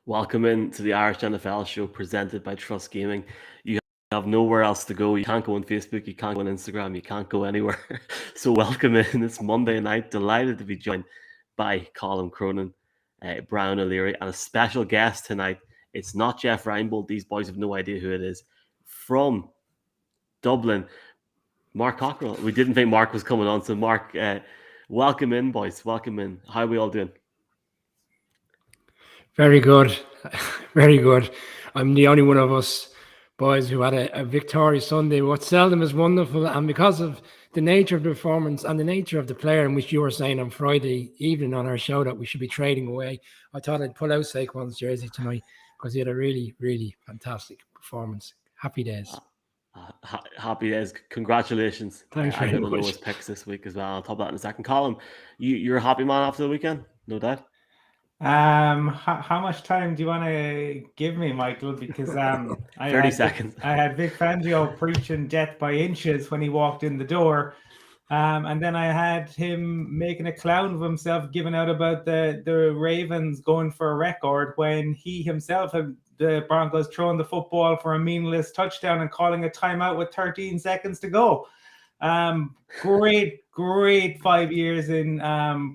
Welcome in to the Irish NFL show presented by Trust Gaming. You have nowhere else to go. You can't go on Facebook, you can't go on Instagram, you can't go anywhere. So welcome in. It's Monday night. Delighted to be joined by Colin Cronin, Brian O'Leary, and a special guest tonight. It's not Jeff Reinbold. These boys have no idea who it is. From Dublin, Mark Cockrell. We didn't think Mark was coming on, so Mark, welcome in, boys. Welcome in. How are we all doing? Very good. Very good. I'm the only one of us boys who had a victorious Sunday. What seldom is wonderful, and because of the nature of the performance and the nature of the player, in which you were saying on Friday evening on our show that we should be trading away, I thought I'd pull out Saquon's jersey tonight because he had a really, really fantastic performance. Happy days. Happy days. Congratulations. Thanks I very got the much. lowest picks this week as well. I'll talk about that in a second. Colin, you're a happy man after the weekend? No doubt. How much time do you want to give me, Michael? Because 30 seconds. I had Vic Fangio preaching death by inches when he walked in the door, and then I had him making a clown of himself, giving out about the Ravens going for a record when he himself had the Broncos throwing the football for a meaningless touchdown and calling a timeout with 13 seconds to go. Great 5 years in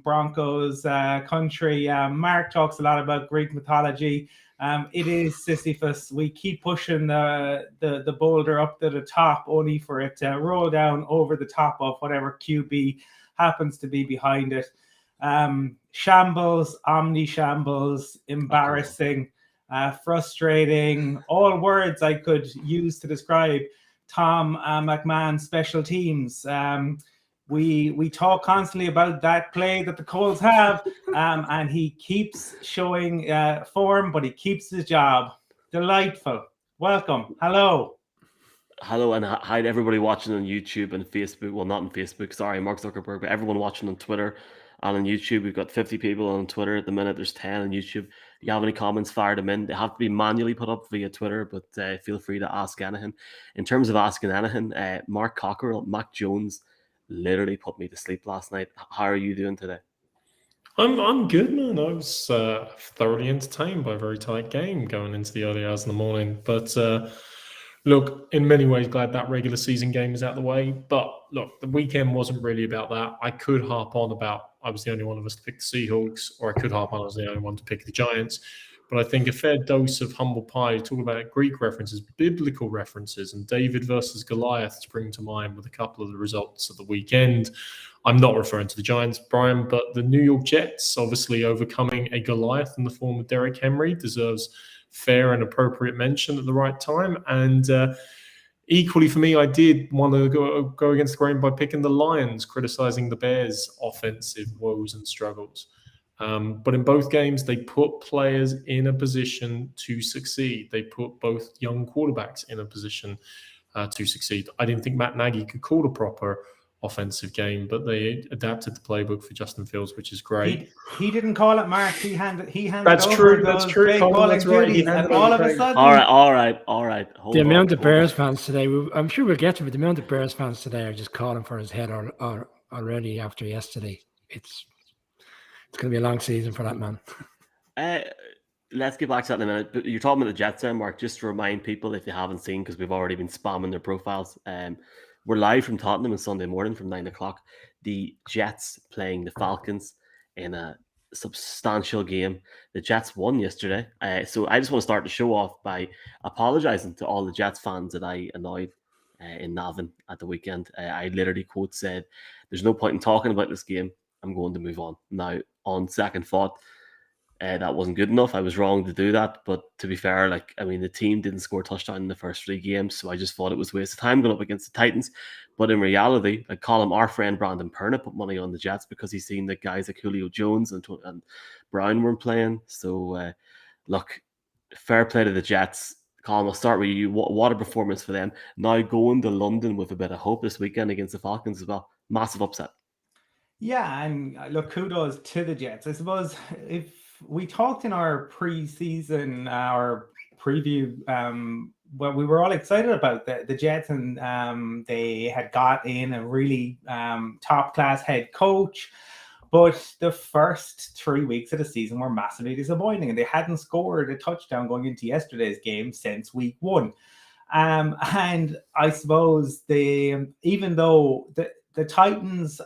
Broncos country. Mark talks a lot about Greek mythology. It is Sisyphus. We keep pushing the boulder up to the top, only for it to roll down over the top of whatever QB happens to be behind it. Shambles, omni-shambles, embarrassing, frustrating, all words I could use to describe Tom McMahon's special teams. We talk constantly about that play that the Colts have, and he keeps showing form, but he keeps his job. Delightful. Welcome. Hello, and hi to everybody watching on YouTube and Facebook. Well, not on Facebook, sorry, Mark Zuckerberg, but everyone watching on Twitter and on YouTube. We've got 50 people on Twitter at the minute. There's 10 on YouTube. If you have any comments, fire them in. They have to be manually put up via Twitter, but feel free to ask anything. In terms of asking anything, Mark Cockrell, Mac Jones literally put me to sleep last night. How are you doing today? I'm good, man. I was thoroughly entertained by a very tight game going into the early hours in the morning. But look, in many ways, glad that regular season game is out of the way. But look, the weekend wasn't really about that. I could harp on about I was the only one of us to pick the Seahawks, or I could harp on I was the only one to pick the Giants. But I think a fair dose of humble pie, talk about Greek references, biblical references, and David versus Goliath spring to mind with a couple of the results of the weekend. I'm not referring to the Giants, Brian, but the New York Jets, obviously overcoming a Goliath in the form of Derrick Henry, deserves fair and appropriate mention at the right time. And equally for me, I did want to go against the grain by picking the Lions, criticizing the Bears' offensive woes and struggles. But in both games, they put players in a position to succeed. They put both young quarterbacks in a position to succeed. I didn't think Matt Nagy could call a proper offensive game, but they adapted the playbook for Justin Fields, which is great. He didn't call it, Mark. He handed That's over true. those That's true. big Colin, calling that's right. duties, and all of a sudden, All right. The amount of Bears fans today, I'm sure we'll get to it, but the amount of Bears fans today are just calling for his head already after yesterday. It's going to be a long season for that man. Let's get back to that in a minute. But you're talking about the Jets there, Mark. Just to remind people, if you haven't seen, because we've already been spamming their profiles, we're live from Tottenham on Sunday morning from 9 o'clock. The Jets playing the Falcons in a substantial game. The Jets won yesterday. So I just want to start the show off by apologizing to all the Jets fans that I annoyed in Navan at the weekend. I literally quote said, "There's no point in talking about this game. I'm going to move on." Now, on second thought, that wasn't good enough. I was wrong to do that. But to be fair, the team didn't score a touchdown in the first 3 games, so I just thought it was a waste of time going up against the Titans. But in reality, I call him our friend Brandon Perna put money on the Jets because he's seen that guys like Julio Jones and Brown weren't playing. So, look, fair play to the Jets. Colin, I'll start with you. What a performance for them. Now going to London with a bit of hope this weekend against the Falcons as well. Massive upset. Yeah, and look, kudos to the Jets. I suppose if we talked in our preseason, our preview, well, we were all excited about the Jets, and they had got in a really top-class head coach. But the first 3 weeks of the season were massively disappointing, and they hadn't scored a touchdown going into yesterday's game since week 1. And I suppose even though the Titans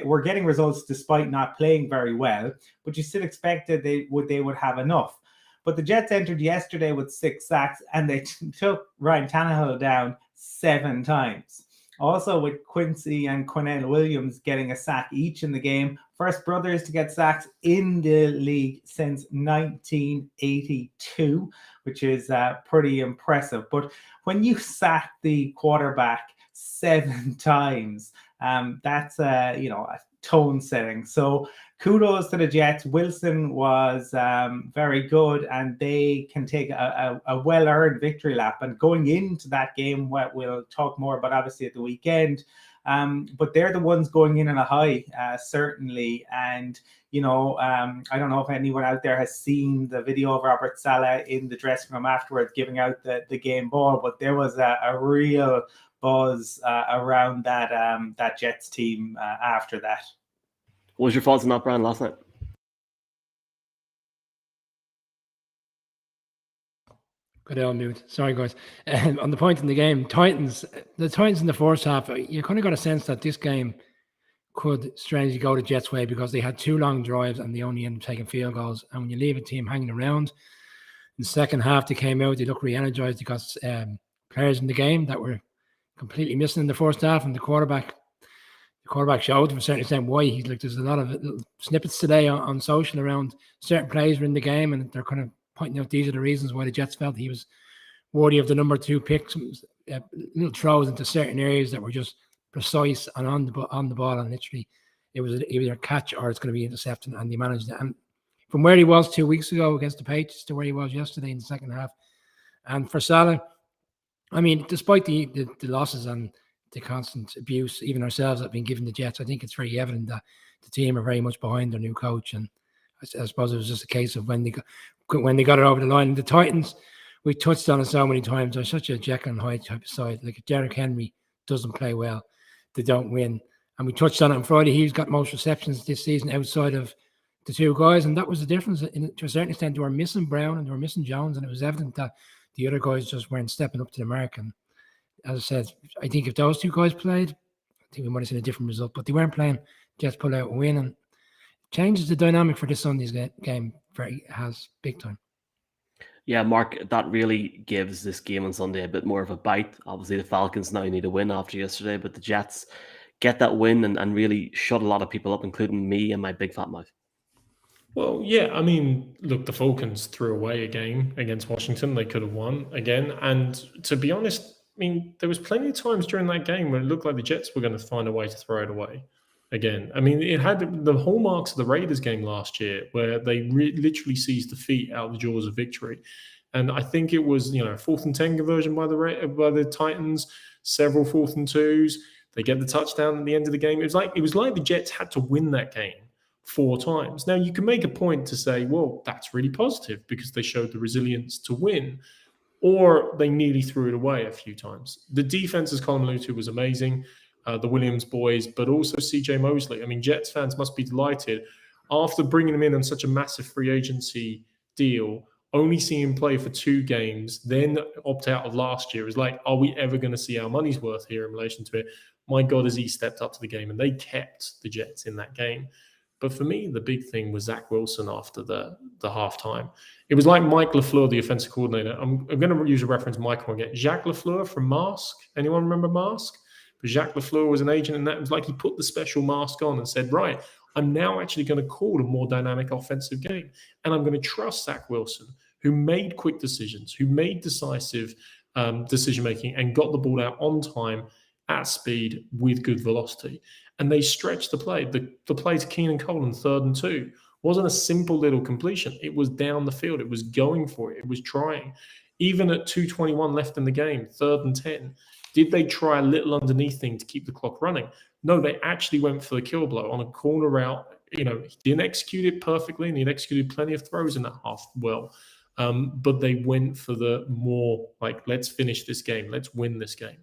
were getting results despite not playing very well, but you still expected they would have enough. But the Jets entered yesterday with 6 sacks, and they took Ryan Tannehill down 7 times. Also, with Quincy and Quinnen Williams getting a sack each in the game, first brothers to get sacks in the league since 1982, which is pretty impressive. But when you sack the quarterback 7 times, that's a tone setting. So kudos to the Jets. Wilson was very good, and they can take a well-earned victory lap. And going into that game, we'll talk more about obviously at the weekend, but they're the ones going in on a high, certainly. And I don't know if anyone out there has seen the video of Robert Saleh in the dressing room afterwards giving out the game ball, but there was a real buzz around that Jets team after that. What was your thoughts on that, Brian, last night? Good old mute. Sorry, guys. On the point in the game, the Titans in the first half, you kind of got a sense that this game could strangely go the Jets' way because they had 2 long drives and they only ended up taking field goals. And when you leave a team hanging around, in the second half, they came out, they looked re-energized. They got players in the game that were completely missing in the first half, and the quarterback showed to a certain extent why. He's like, there's a lot of little snippets today on social around certain players were in the game, and they're kind of pointing out these are the reasons why the Jets felt he was worthy of the number 2 pick. Some little throws into certain areas that were just precise and on the ball, and literally it was either a catch or it's going to be intercepted, and they managed it. And from where he was 2 weeks ago against the Patriots to where he was yesterday in the second half, and for Salah, I mean, despite the losses and the constant abuse, even ourselves have been given the Jets, I think it's very evident that the team are very much behind their new coach. And I suppose it was just a case of when they got it over the line. And the Titans, we touched on it so many times, they're such a Jekyll and Hyde type of side. Like if Derrick Henry doesn't play well, they don't win. And we touched on it on Friday. He's got most receptions this season outside of the 2 guys. And that was the difference. To a certain extent, they were missing Brown and they were missing Jones. And it was evident that the other guys just weren't stepping up to the mark. And as I said, I think if those 2 guys played, I think we might have seen a different result. But they weren't playing. Jets pulled out a win, and changes the dynamic for this Sunday's game. Has big time. Yeah, Mark, that really gives this game on Sunday a bit more of a bite. Obviously, the Falcons now need a win after yesterday, but the Jets get that win and really shut a lot of people up, including me and my big fat mouth. Well, yeah, I mean, look, the Falcons threw away a game against Washington. They could have won again. And to be honest, I mean, there was plenty of times during that game where it looked like the Jets were going to find a way to throw it away again. I mean, it had the hallmarks of the Raiders game last year where they literally seized defeat out of the jaws of victory. And I think it was, 4th and 10 conversion by the Titans, several 4th and 2s. They get the touchdown at the end of the game. It was like the Jets had to win that game 4 times. Now, you can make a point to say, well, that's really positive because they showed the resilience to win, or they nearly threw it away a few times. The defense, as Colin alluded to, was amazing. The Williams boys, but also CJ Mosley. I mean, Jets fans must be delighted after bringing him in on such a massive free agency deal, only seeing him play for 2 games, then opt out of last year. It was like, are we ever going to see our money's worth here in relation to it? My God, has he stepped up to the game, and they kept the Jets in that game. But for me, the big thing was Zach Wilson after the halftime. It was like Mike LaFleur, the offensive coordinator. I'm going to use a reference Michael again. Jacques LaFleur from Mask. Anyone remember Mask? But Jacques LaFleur was an agent, and that was like he put the special mask on and said, right, I'm now actually going to call a more dynamic offensive game. And I'm going to trust Zach Wilson, who made quick decisions, who made decisive decision-making and got the ball out on time, at speed, with good velocity. And they stretched the play. The play to Keenan Cole in 3rd and 2 wasn't a simple little completion. It was down the field. It was going for it. It was trying. Even at 2:21 left in the game, 3rd and 10, did they try a little underneath thing to keep the clock running? No, they actually went for the kill blow on a corner route. He didn't execute it perfectly, and he'd executed plenty of throws in that half well. But they went for the more, like, let's finish this game. Let's win this game.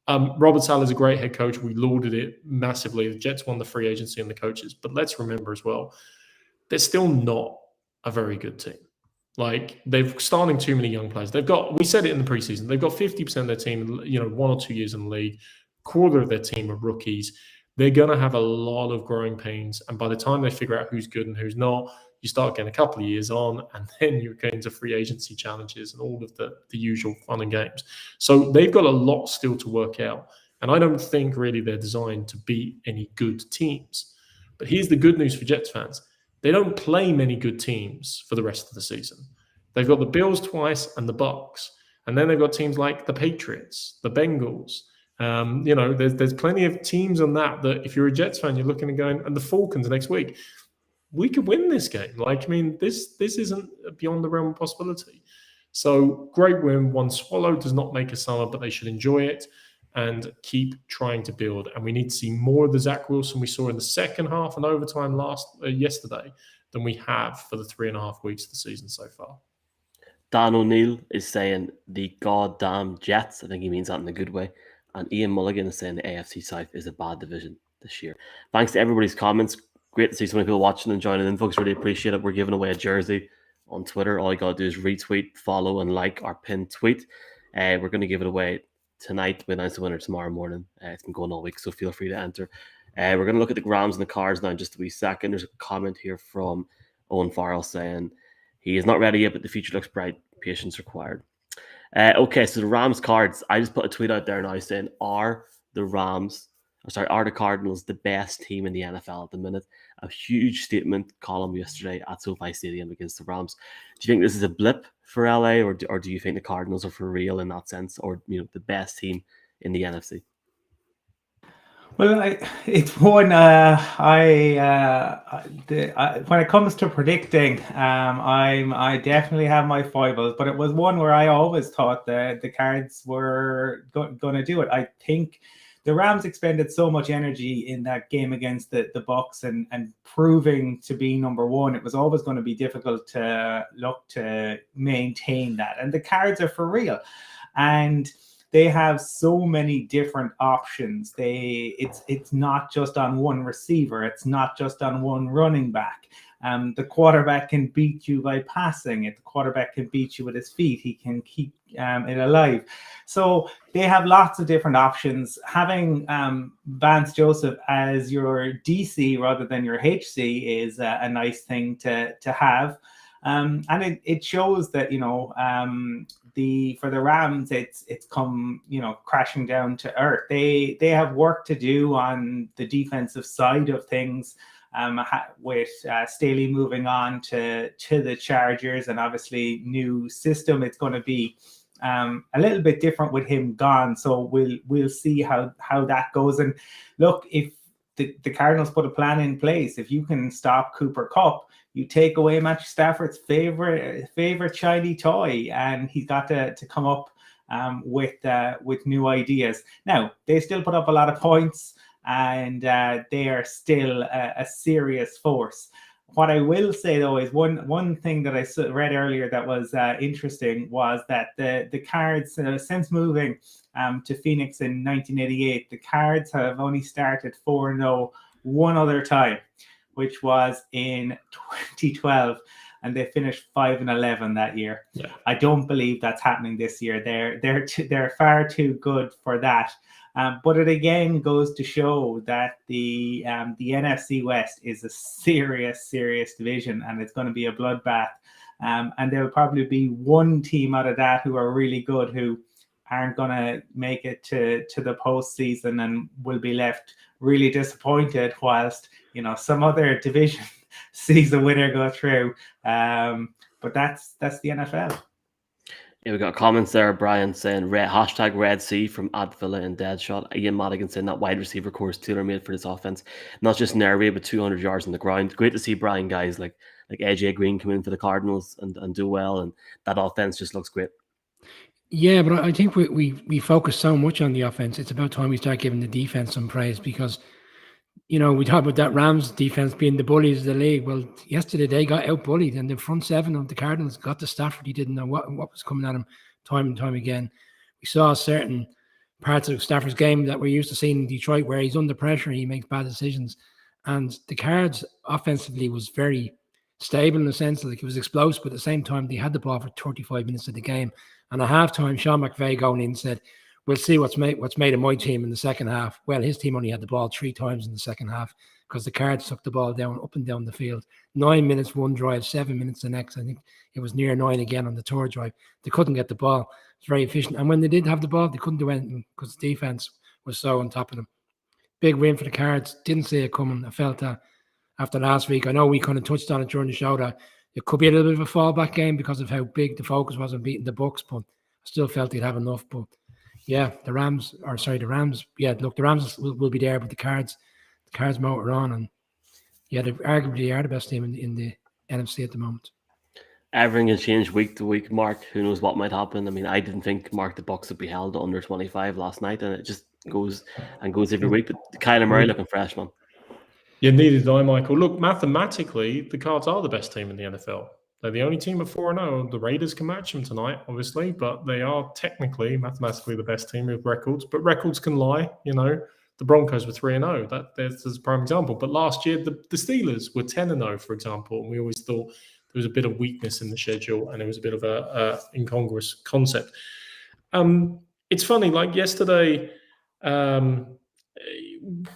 Robert Saleh is a great head coach. We lauded it massively. The Jets won the free agency and the coaches. But let's remember as well, they're still not a very good team. Like, they're starting too many young players. We said it in the preseason, they've got 50% of their team, 1 or 2 years in the league. Quarter of their team are rookies. They're going to have a lot of growing pains. And by the time they figure out who's good and who's not, you start getting a couple of years on, and then you're going to free agency challenges and all of the usual fun and games. So they've got a lot still to work out. And I don't think really they're designed to beat any good teams. But here's the good news for Jets fans. They don't play many good teams for the rest of the season. They've got the Bills twice and the Bucs. And then they've got teams like the Patriots, the Bengals. There's plenty of teams on that if you're a Jets fan, you're looking and going, and the Falcons next week, we could win this game. This isn't beyond the realm of possibility. So great win. One swallow does not make a summer, but they should enjoy it and keep trying to build. And we need to see more of the Zach Wilson we saw in the second half and overtime yesterday than we have for the 3.5 weeks of the season so far. Dan O'Neill is saying the goddamn Jets. I think he means that in a good way. And Ian Mulligan is saying the AFC South is a bad division this year. Thanks to everybody's comments. Great to see so many people watching and joining in, folks. Really appreciate it. We're giving away a jersey on Twitter. All you got to do is retweet, follow, and like our pinned tweet. We're going to give it away tonight. We announce the winner tomorrow morning. It's been going all week, so feel free to enter. We're going to look at the grams and the cards now in just a wee second. There's a comment here from Owen Farrell saying he is not ready yet, but the future looks bright. Patience required. Okay, so the Rams cards. I just put a tweet out there now saying, are the Cardinals the best team in the NFL at the minute? A huge statement column yesterday at SoFi Stadium against the Rams. Do you think this is a blip for LA, or do you think the Cardinals are for real in that sense, or the best team in the NFC? Well, it's one. When it comes to predicting, I definitely have my foibles, but it was one where I always thought that the Cards were going to do it. I think the Rams expended so much energy in that game against the Bucs and proving to be number one. It was always going to be difficult to look to maintain that, and the Cards are for real, and they have so many different options. It's not just on one receiver. It's not just on one running back. The quarterback can beat you by passing it. The quarterback can beat you with his feet. He can keep it alive. So they have lots of different options. Having Vance Joseph as your DC rather than your HC is a nice thing to have. And it shows that, for the Rams, it's come, crashing down to earth. They have work to do on the defensive side of things, with Staley moving on to the Chargers, and obviously new system. It's going to be a little bit different with him gone. So we'll see how that goes. And look, if the Cardinals put a plan in place, if you can stop Cooper Kupp, you take away Matthew Stafford's favorite shiny toy, and he's got to come up with new ideas. Now, they still put up a lot of points, and they are still a serious force. What I will say, though, is one thing that I read earlier that was interesting was that the Cards, since moving to Phoenix in 1988, the Cards have only started 4-0 one other time, which was in 2012, and they finished 5-11 that year. Yeah. I don't believe that's happening this year. They're far too good for that. But it again goes to show that the NFC West is a serious division, and it's going to be a bloodbath. And there'll probably be one team out of that who are really good who aren't going to make it to the postseason and will be left really disappointed, whilst some other division sees the winner go through. But that's the NFL. Yeah, we got comments there. Brian saying hashtag Red Sea from Advilla and Deadshot. Ian Madigan saying that wide receiver core is tailor-made for this offense, not just an air raid, but 200 yards on the ground. Great to see Brian guys like AJ Green come in for the Cardinals and do well, and that offense just looks great. Yeah, but I think we focus so much on the offense. It's about time we start giving the defense some praise, because we talk about that Rams defense being the bullies of the league. Well, yesterday they got out-bullied, and the front seven of the Cardinals got to Stafford. He didn't know what was coming at him time and time again. We saw certain parts of Stafford's game that we're used to seeing in Detroit, where he's under pressure, he makes bad decisions. And the Cards offensively was very stable in the sense that, like, it was explosive, but at the same time, they had the ball for 35 minutes of the game. And at halftime, Sean McVay going in said, "We'll see what's made of my team in the second half." Well, his team only had the ball 3 times in the second half because the Cards took the ball down, up and down the field. 9 minutes one drive, 7 minutes the next. I think it was near 9 again on the third drive. They couldn't get the ball. It's very efficient. And when they did have the ball, they couldn't do anything because the defense was so on top of them. Big win for the Cards. Didn't see it coming. I felt that after last week. I know we kind of touched on it during the show that it could be a little bit of a fallback game because of how big the focus was on beating the Bucks, but I still felt they'd have enough. But yeah, the Rams. Yeah, look, the Rams will be there, but the Cards motor on, and yeah, they arguably are the best team in the NFC at the moment. Everything has changed week to week, Mark. Who knows what might happen? I mean, I didn't think, Mark, the Bucks would be held to under 25 last night, and it just goes every week. But Kyler Murray looking fresh, man. Yeah, neither did I, Michael. Look, mathematically, the Cards are the best team in the NFL. They're the only team at 4-0. The Raiders can match them tonight, obviously, but they are technically, mathematically, the best team with records. But records can lie, you know. The Broncos were 3-0. That's a prime example. But last year, the Steelers were 10-0, for example, and we always thought there was a bit of weakness in the schedule, and it was a bit of a incongruous concept. It's funny, like yesterday,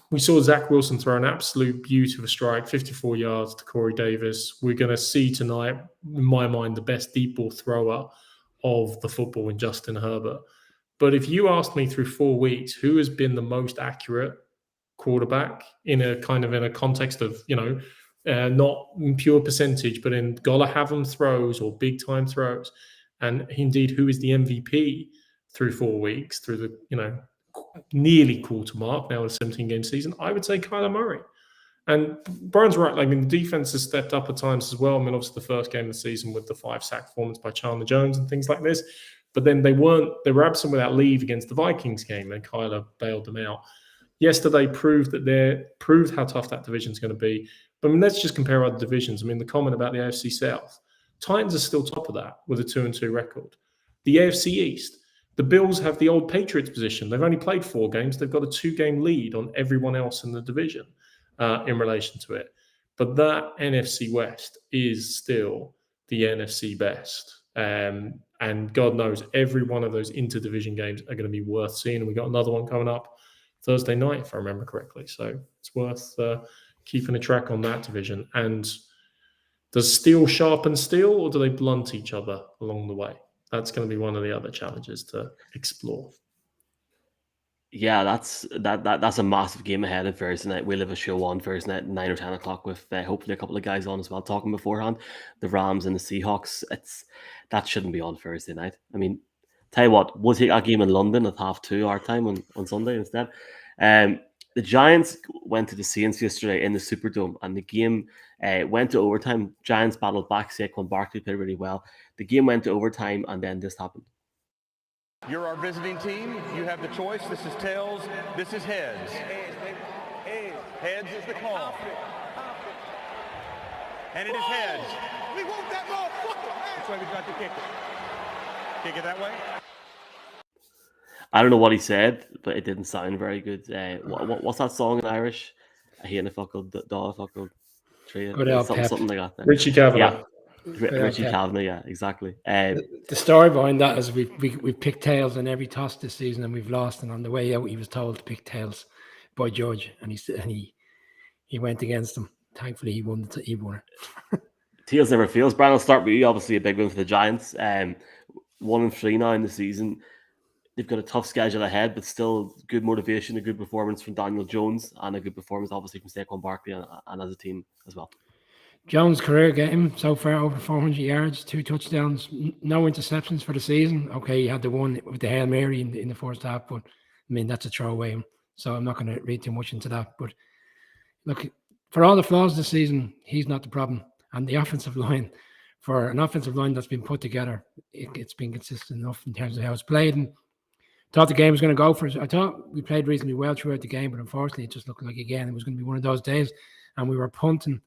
we saw Zach Wilson throw an absolute beauty of a strike, 54 yards to Corey Davis. We're going to see tonight, in my mind, the best deep ball thrower of the football in Justin Herbert. But if you asked me through 4 weeks, who has been the most accurate quarterback in a context of, not in pure percentage, but in gotta have them throws or big time throws, and indeed who is the MVP through 4 weeks, through the, nearly quarter mark now of a 17-game season, I would say Kyler Murray. And Brian's right. I mean, the defense has stepped up at times as well. I mean, obviously the first game of the season with the 5-sack performance by Chandler Jones and things like this. But then they were absent without leave against the Vikings game, and Kyler bailed them out. Yesterday proved how tough that division is going to be. But I mean, let's just compare other divisions. I mean, the comment about the AFC South, Titans are still top of that with a 2-2 record. The AFC East, the Bills have the old Patriots position. They've only played 4 games. They've got a 2-game lead on everyone else in the division in relation to it. But that NFC West is still the NFC best. And God knows every one of those interdivision games are going to be worth seeing. And we got another one coming up Thursday night, if I remember correctly. So it's worth keeping a track on that division. And does steel sharpen steel, or do they blunt each other along the way? That's going to be one of the other challenges to explore. Yeah, that's a massive game ahead on Thursday night. We'll have a show on Thursday night at 9 or 10 o'clock with hopefully a couple of guys on as well, talking beforehand. The Rams and the Seahawks. That shouldn't be on Thursday night. I mean, tell you what, we'll take our game in London at 2:30 our time on Sunday instead. The Giants went to the Saints yesterday in the Superdome, and the game went to overtime. Giants battled back. Saquon Barkley played really well. The game went to overtime, and then this happened. You're our visiting team. You have the choice. This is tails. This is heads. Heads is the call. And it is heads. We want that ball. That's why we got to kick it. Kick it that way. I don't know what he said, but it didn't sound very good. What's that song in Irish? I hate a fuckle, fuckle, tree. Something like that. Richie Kavanagh. Yeah. Richie Kavanagh, yeah, exactly. The story behind that is we've picked tails in every toss this season, and we've lost. And on the way out, he was told to pick tails by Judge, and he went against him. Thankfully, he won it. Tails never fails. Brian, I'll start with you. Obviously, a big win for the Giants. 1-3 now in the season. They've got a tough schedule ahead, but still good motivation, a good performance from Daniel Jones, and a good performance, obviously, from Saquon Barkley and as a team as well. Jones' career game so far over 400 yards, 2 touchdowns, no interceptions for the season. Okay, he had the one with the Hail Mary in the first half, but I mean, that's a throwaway. So I'm not going to read too much into that. But look, for all the flaws this season, he's not the problem. And the offensive line, for an offensive line that's been put together, it's been consistent enough in terms of how it's played. And thought the game was going to go for us. I thought we played reasonably well throughout the game, but unfortunately, it just looked like, again, it was going to be one of those days. And we were punting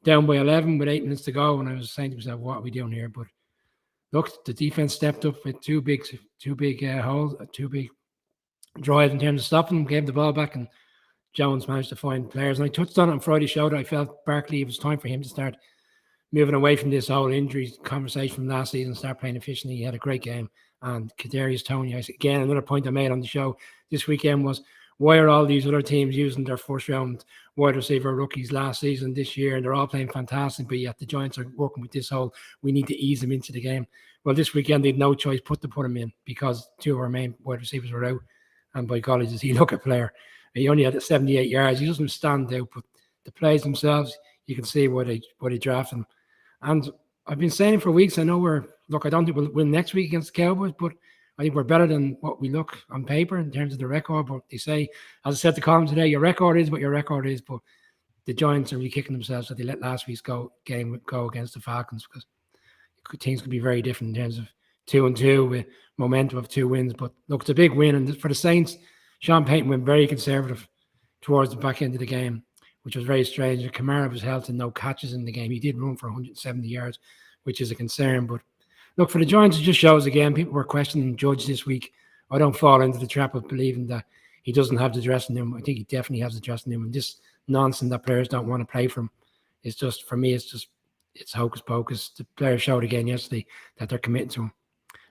down by 11 with 8 minutes to go, and I was saying to myself, what are we doing here? But look, the defense stepped up with two big drive in terms of stopping them, gave the ball back, and Jones managed to find players. And I touched on it on Friday show that I felt Barkley, it was time for him to start moving away from this whole injury conversation from last season, start playing efficiently. He had a great game. And Kadarius Toney, again, another point I made on the show this weekend was, why are all these other teams using their first round wide receiver rookies last season, this year, and they're all playing fantastic, but yet the Giants are working with this whole, we need to ease them into the game. Well, this weekend they had no choice but to put him in because two of our main wide receivers were out. And by golly, does he look a player. He only had 78 yards. He doesn't stand out, but the plays themselves, you can see why they drafted him. And I've been saying for weeks, I know I don't think we'll win next week against the Cowboys, but I think we're better than what we look on paper in terms of the record. But they say, as I said to Colin today, your record is what your record is, but the Giants are really kicking themselves that they let last week's game go against the Falcons, because things could be very different in terms of 2-2 with momentum of 2 wins. But look, it's a big win. And for the Saints, Sean Payton went very conservative towards the back end of the game, which was very strange. Kamara was held to no catches in the game. He did run for 170 yards, which is a concern. But look, for the Giants, it just shows again, people were questioning Judge this week. I don't fall into the trap of believing that he doesn't have the dressing room. I think he definitely has the dressing room. And this nonsense that players don't want to play for him is just, for me, it's hocus pocus. The players showed again yesterday that they're committing to him.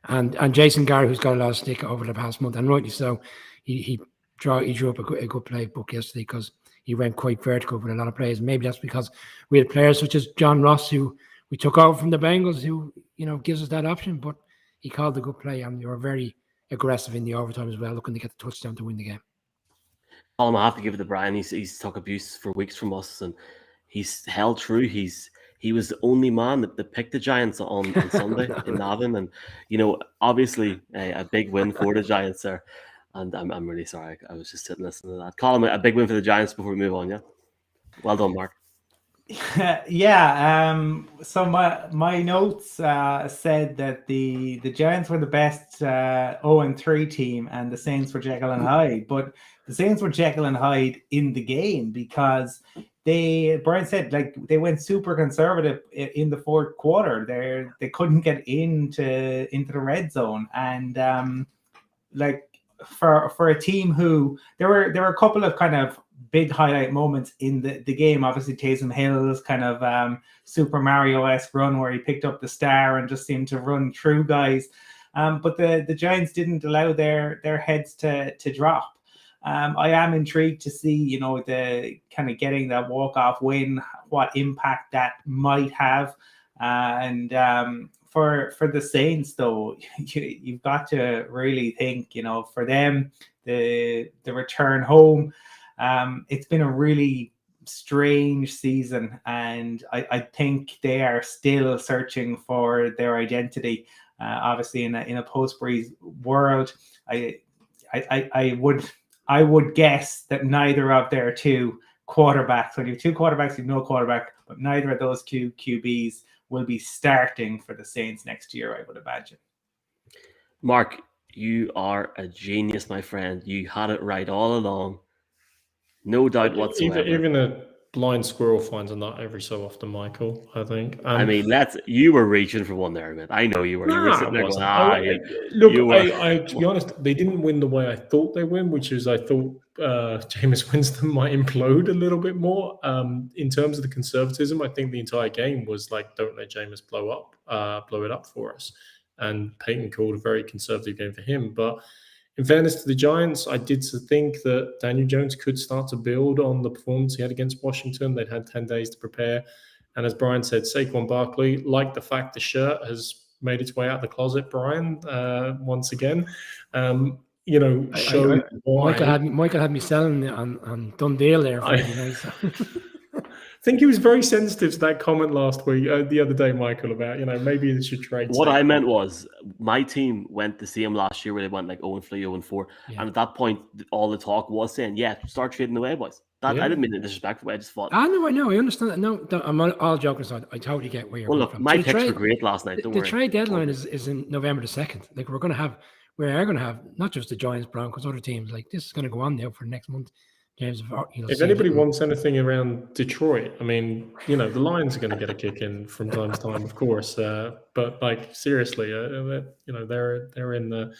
And Jason Garrett, who's got a lot of stick over the past month, and rightly so, he drew up a good playbook yesterday because he went quite vertical with a lot of players. Maybe that's because we had players such as John Ross, who we took over from the Bengals, who gives us that option. But he called a good play, and they were very aggressive in the overtime as well, looking to get the touchdown to win the game. I have to give it to Brian. He's took abuse for weeks from us, and he's held true. He was the only man that picked the Giants on Sunday in Navan, and obviously a big win for the Giants there. And I'm really sorry. I was just sitting listening to that. Colin, a big win for the Giants before we move on. Yeah, well done, Mark. Yeah. So my notes said that the Giants were the best 0-3 team, and the Saints were Jekyll and Hyde. But the Saints were Jekyll and Hyde in the game because Brian said, they went super conservative in the fourth quarter. They couldn't get into the red zone, and for a team who there were a couple of kind of big highlight moments in the game. Obviously, Taysom Hill's kind of Super Mario-esque run where he picked up the star and just seemed to run through guys. But the Giants didn't allow their heads to drop. I am intrigued to see, the kind of getting that walk-off win, what impact that might have. For the Saints, though, you've got to really think, for them, the return home, it's been a really strange season, and I think they are still searching for their identity. Obviously, in a post-Breeze world, I would guess that neither of their two quarterbacks, when you have two quarterbacks, you have no quarterback, but neither of those two QBs will be starting for the Saints next year, I would imagine. Mark, you are a genius, my friend. You had it right all along. No doubt whatsoever. Even a blind squirrel finds a nut every so often, Michael, I think. You were reaching for one there, man. I know you were. You were sitting there going, to be honest, they didn't win the way I thought they win, which is I thought Jameis Winston might implode a little bit more. In terms of the conservatism, I think the entire game was don't let Jameis blow it up for us. And Peyton called a very conservative game for him. But in fairness to the Giants, I did think that Daniel Jones could start to build on the performance he had against Washington. They'd had 10 days to prepare. And as Brian said, Saquon Barkley, like the fact the shirt has made its way out the closet, Brian, once again, showed why. Michael had me selling it on Dundee there. I think he was very sensitive to that comment last week, the other day, Michael, about, maybe they should trade. What I meant was my team went to see him last year where they went 0-3, 0-4. Yeah. And at that point, all the talk was saying, start trading away, boys. I didn't mean it disrespectful. I just thought. I know. I understand that. No, I'm all joking aside. I totally get where you're coming from. My picks were great last night. The trade deadline is in November the 2nd. We are going to have not just the Giants, Broncos, other teams. This is going to go on now for next month. James, if anybody wants anything around Detroit, the Lions are going to get a kick in from time to time, of course. But seriously, they're in the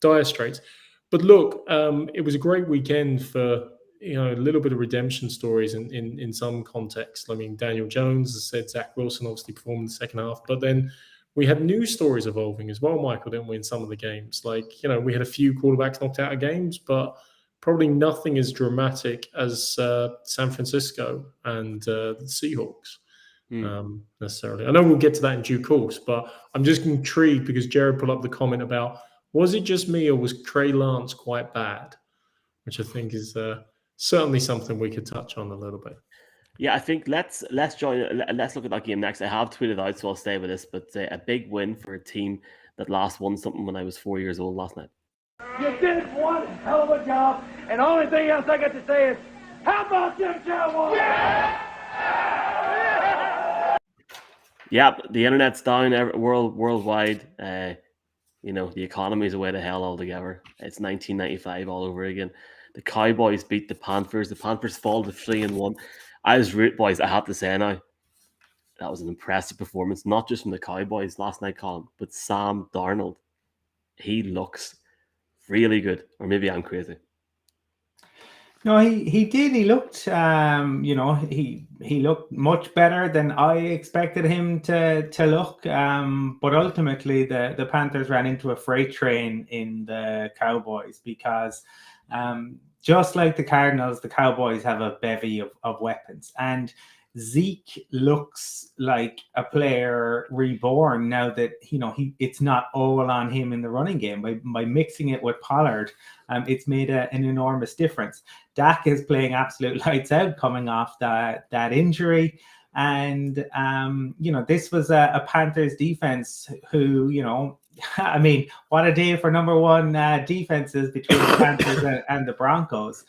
dire straits. But look, it was a great weekend for a little bit of redemption stories in some contexts. I mean, Daniel Jones, as I said, Zach Wilson obviously performed in the second half, but then we had news stories evolving as well, Michael, didn't we, in some of the games? Like, we had a few quarterbacks knocked out of games, but probably nothing as dramatic as San Francisco and the Seahawks. Necessarily. I know we'll get to that in due course, but I'm just intrigued because Jared put up the comment about, was it just me or was Trey Lance quite bad? Which I think is certainly something we could touch on a little bit. Yeah, I think let's look at that game next. I have tweeted out, so I'll stay with this, but a big win for a team that last won something when I was 4 years old last night. You did one hell of a job, and the only thing else I got to say is, how about them Cowboys? Yeah, the internet's down worldwide. The economy's away to hell altogether. It's 1995 all over again. The Cowboys beat the Panthers. The Panthers fall to 3-1. Boys, I have to say now, that was an impressive performance, not just from the Cowboys last night, Colin, but Sam Darnold. He looks really good. Or maybe I'm crazy. No, he did. He looked, he looked much better than I expected him to look. But ultimately, the Panthers ran into a freight train in the Cowboys because just like the Cardinals, the Cowboys have a bevy of weapons. And Zeke looks like a player reborn now that it's not all on him in the running game. By mixing it with Pollard, it's made an enormous difference. Dak is playing absolute lights out coming off that injury, and this was a Panthers defense who I mean, what a day for number one defenses between the Panthers and the Broncos.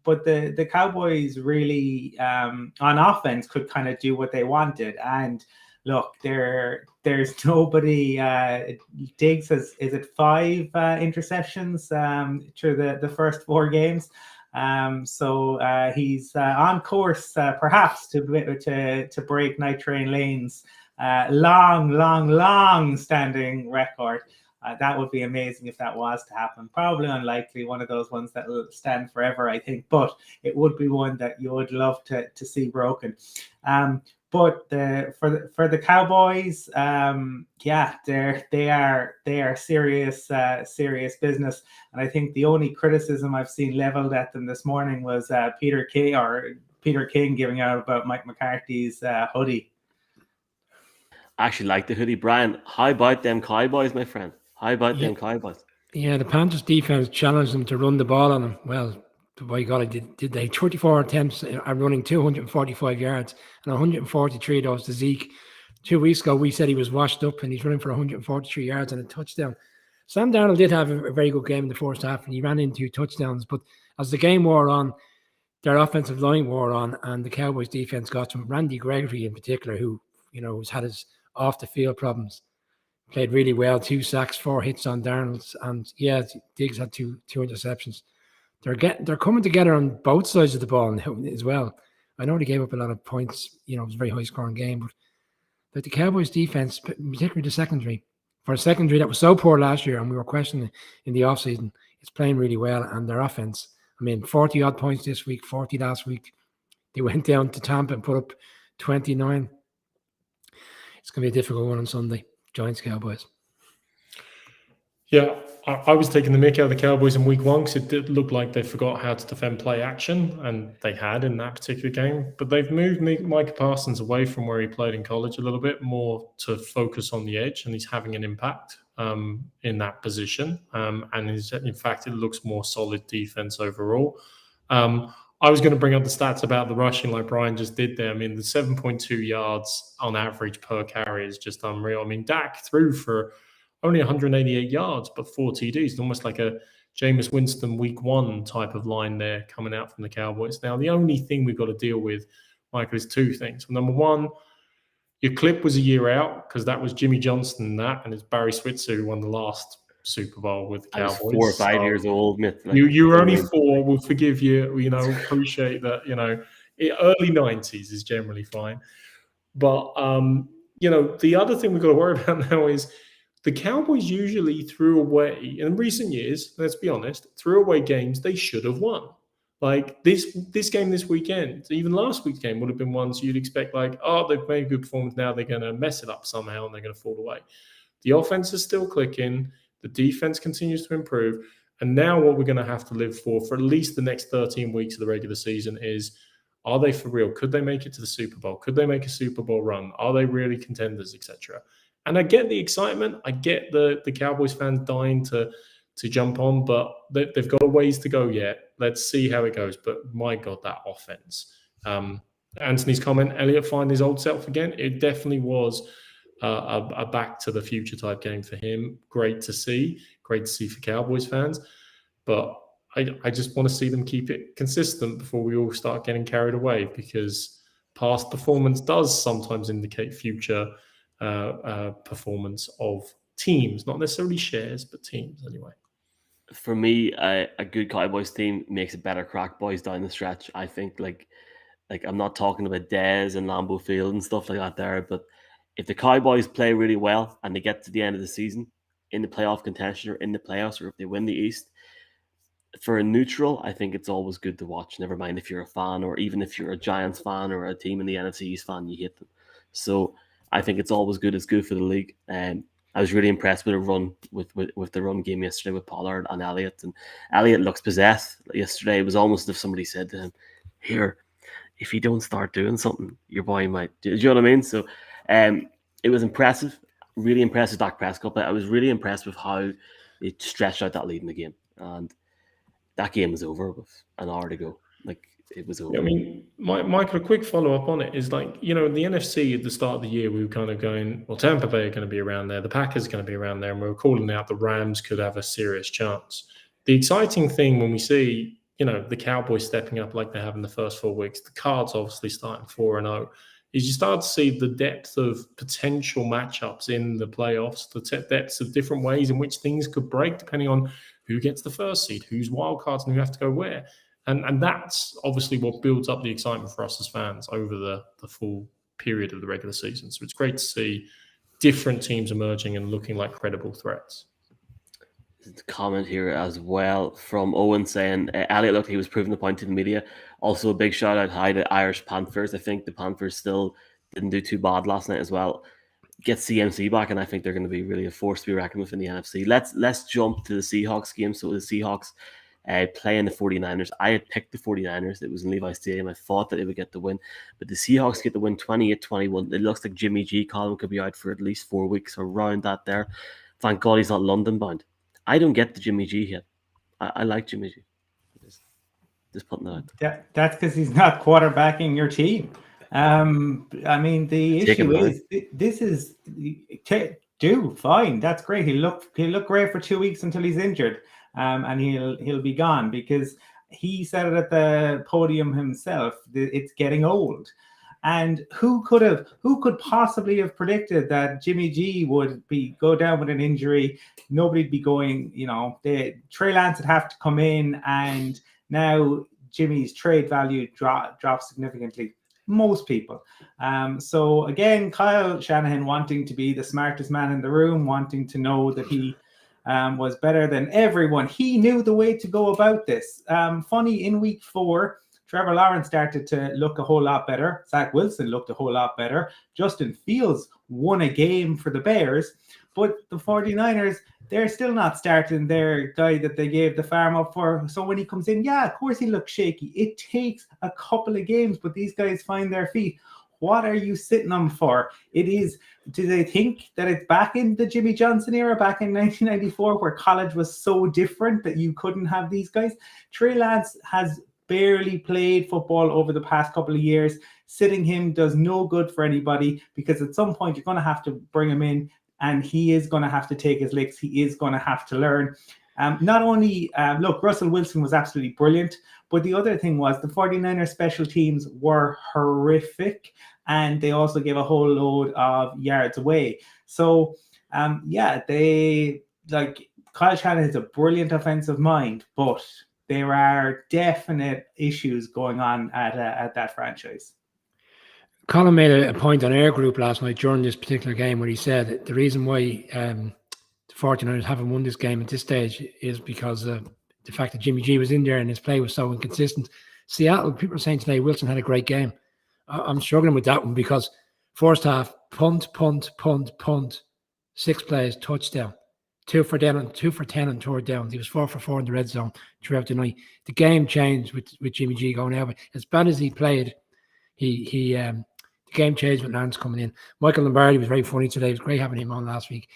But the Cowboys really, on offense, could kind of do what they wanted. And look, there's nobody. Diggs is it 5 interceptions through the first 4 games. So he's on course, perhaps, to break Night Train Lane's long standing record. That would be amazing if that was to happen. Probably unlikely, one of those ones that will stand forever, I think. But it would be one that you would love to see broken. But for the Cowboys, they are serious business. And I think the only criticism I've seen leveled at them this morning was Peter King giving out about Mike McCarthy's hoodie. I actually like the hoodie. Brian, how about them Cowboys, my friend? How about them Cowboys? Yeah, the Panthers defense challenged them to run the ball on them. Well, by God, did they 34 attempts at running 245 yards and 143 of those to Zeke. 2 weeks ago, we said he was washed up and he's running for 143 yards and a touchdown. Sam Darnold did have a very good game in the first half and he ran into 2 touchdowns. But as the game wore on, their offensive line wore on and the Cowboys defense got some. Randy Gregory in particular, who has had his off the field problems, played really well. 2 sacks, 4 hits on Darnold, and Diggs had two interceptions. They're coming together on both sides of the ball now as well. I know they gave up a lot of points. It was a very high scoring game, but the Cowboys defense, particularly the secondary, for a secondary that was so poor last year, and we were questioning in the offseason, it's playing really well. And their offense, 40 odd points this week, 40 last week. They went down to Tampa and put up 29. It's going to be a difficult one on Sunday. Giants, Cowboys. Yeah, I was taking the mick out of the Cowboys in week 1 because it did look like they forgot how to defend play action, and they had in that particular game. But they've moved Micah Parsons away from where he played in college a little bit more to focus on the edge, and he's having an impact in that position. And in fact, it looks more solid defense overall. I was going to bring up the stats about the rushing like Brian just did there. The 7.2 yards on average per carry is just unreal. Dak threw for only 188 yards, but 4 TDs, almost like a Jameis Winston week 1 type of line there coming out from the Cowboys. Now, the only thing we've got to deal with, Michael, is 2 things. Number 1, your clip was a year out because that was Jimmy Johnson and it's Barry Switzer who won the last Super Bowl with the Cowboys. 4 or 5 years old. You were only 4. We'll forgive you. Appreciate that. Early 90s is generally fine. But the other thing we've got to worry about now is the Cowboys usually threw away, in recent years, let's be honest, threw away games they should have won. Like this game this weekend, even last week's game would have been ones you'd expect like, oh, they've made a good performance, now they're going to mess it up somehow and they're going to fall away. The offense is still clicking. The defense continues to improve. And now what we're going to have to live for at least the next 13 weeks of the regular season is, are they for real? Could they make it to the Super Bowl? Could they make a Super Bowl run? Are they really contenders, etc.? And I get the excitement. I get the Cowboys fans dying to jump on, but they've got a ways to go yet. Let's see how it goes. But my God, that offense. Anthony's comment, Elliott find his old self again. It definitely was a back to the future type game for him. Great to see for Cowboys fans. But I just want to see them keep it consistent before we all start getting carried away, because past performance does sometimes indicate future performance of teams, not necessarily shares, but teams anyway. For me, a good Cowboys team makes a better crack boys down the stretch. I think like I'm not talking about Dez and Lambeau Field and stuff like that there, but if the Cowboys play really well and they get to the end of the season in the playoff contention or in the playoffs, or if they win the East, for a neutral, I think it's always good to watch. Never mind if you're a fan, or even if you're a Giants fan or a team in the NFC East fan, you hate them. So I think it's always good. It's good for the league. And I was really impressed with the run with the run game yesterday with Pollard and Elliott. And Elliott looks possessed yesterday. It was almost as if somebody said to him, "Here, if you don't start doing something, your boy might." Do you know what I mean? So it was impressive, really impressive Dak Prescott. But I was really impressed with how they stretched out that lead in the game. And that game was over with an hour to go. Like, it was over. Yeah, I mean, Michael, a quick follow-up on it is like, the NFC at the start of the year, we were kind of going, well, Tampa Bay are going to be around there. The Packers are going to be around there. And we were calling out the Rams could have a serious chance. The exciting thing when we see, the Cowboys stepping up like they have in the first 4 weeks, the Cards obviously starting 4-0, is you start to see the depth of potential matchups in the playoffs, the depths of different ways in which things could break depending on who gets the first seed, who's wild cards, and who have to go where. And that's obviously what builds up the excitement for us as fans over the full period of the regular season. So it's great to see different teams emerging and looking like credible threats. Comment here as well from Owen saying, Elliott looked, he was proving the point to the media. Also a big shout out hi to Irish Panthers. I think the Panthers still didn't do too bad last night as well. Get CMC back, and I think they're going to be really a force to be reckoned with in the NFC. Let's jump to the Seahawks game. So the Seahawks playing the 49ers. I had picked the 49ers. It was in Levi Stadium. I thought that they would get the win, but the Seahawks get the win 28-21. It looks like Jimmy G, Colin, could be out for at least 4 weeks, around that there. Thank God he's not London bound. I don't get the Jimmy G hit. I like Jimmy G. Just putting that out. That's because he's not quarterbacking your team. I mean, the issue is this is fine. That's great. He'll look great for 2 weeks until he's injured, and he'll be gone, because he said it at the podium himself. It's getting old. And who could possibly have predicted that Jimmy G would go down with an injury? Nobody'd be going, Trey Lance would have to come in, and now Jimmy's trade value drops significantly. Most people. So again, Kyle Shanahan wanting to be the smartest man in the room, wanting to know that he was better than everyone. He knew the way to go about this. Funny, in week 4, Trevor Lawrence started to look a whole lot better. Zach Wilson looked a whole lot better. Justin Fields won a game for the Bears. But the 49ers, they're still not starting their guy that they gave the farm up for. So when he comes in, yeah, of course he looks shaky. It takes a couple of games, but these guys find their feet. What are you sitting them for? Do they think that it's back in the Jimmy Johnson era, back in 1994, where college was so different that you couldn't have these guys? Trey Lance has barely played football over the past couple of years. Sitting him does no good for anybody, because at some point you're going to have to bring him in, and he is going to have to take his licks. He is going to have to learn. Not only, Russell Wilson was absolutely brilliant, but the other thing was the 49ers special teams were horrific, and they also gave a whole load of yards away. So, Kyle Shanahan is a brilliant offensive mind, but there are definite issues going on at that franchise. Colin made a point on Air Group last night during this particular game where he said the reason why 49ers haven't won this game at this stage is because of the fact that Jimmy G was in there and his play was so inconsistent. Seattle, people are saying today Wilson had a great game. I'm struggling with that one because first half, punt, 6 plays, touchdown, 2 for 10 on 3rd downs. He was 4 for 4 in the red zone throughout the night. The game changed with Jimmy G going out. As bad as he played, the game changed with Lance coming in. Michael Lombardi was very funny today. It was great having him on last week.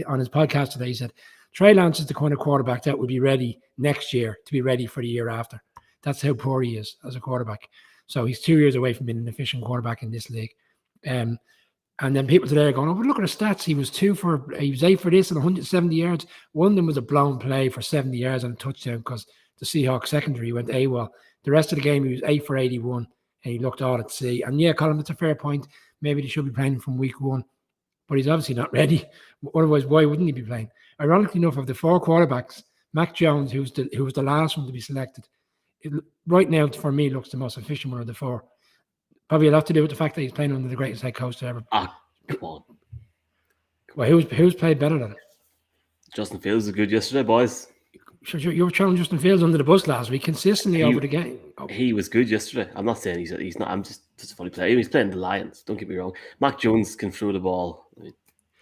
On his podcast today, he said, Trey Lance is the kind of quarterback that will be ready next year to be ready for the year after. That's how poor he is as a quarterback. So he's 2 years away from being an efficient quarterback in this league. And then people today are going, oh, but look at the stats. He was 8 for this and 170 yards. One of them was a blown play for 70 yards and a touchdown because the Seahawks secondary went AWOL. The rest of the game, he was 8 for 81 and he looked all at sea. And yeah, Colin, that's a fair point. Maybe they should be playing from week 1, but he's obviously not ready. Otherwise, why wouldn't he be playing? Ironically enough, of the 4 quarterbacks, Mac Jones, who was the last one to be selected, right now for me looks the most efficient one of the 4. Probably a lot to do with the fact that he's playing under the greatest head coach ever. Ah, come on. Well, who's played better than him? Justin Fields was good yesterday, boys. You were throwing Justin Fields under the bus last week consistently over the game. He was good yesterday. I'm not saying he's not. I'm just a funny player. He's playing the Lions. Don't get me wrong. Mac Jones can throw the ball.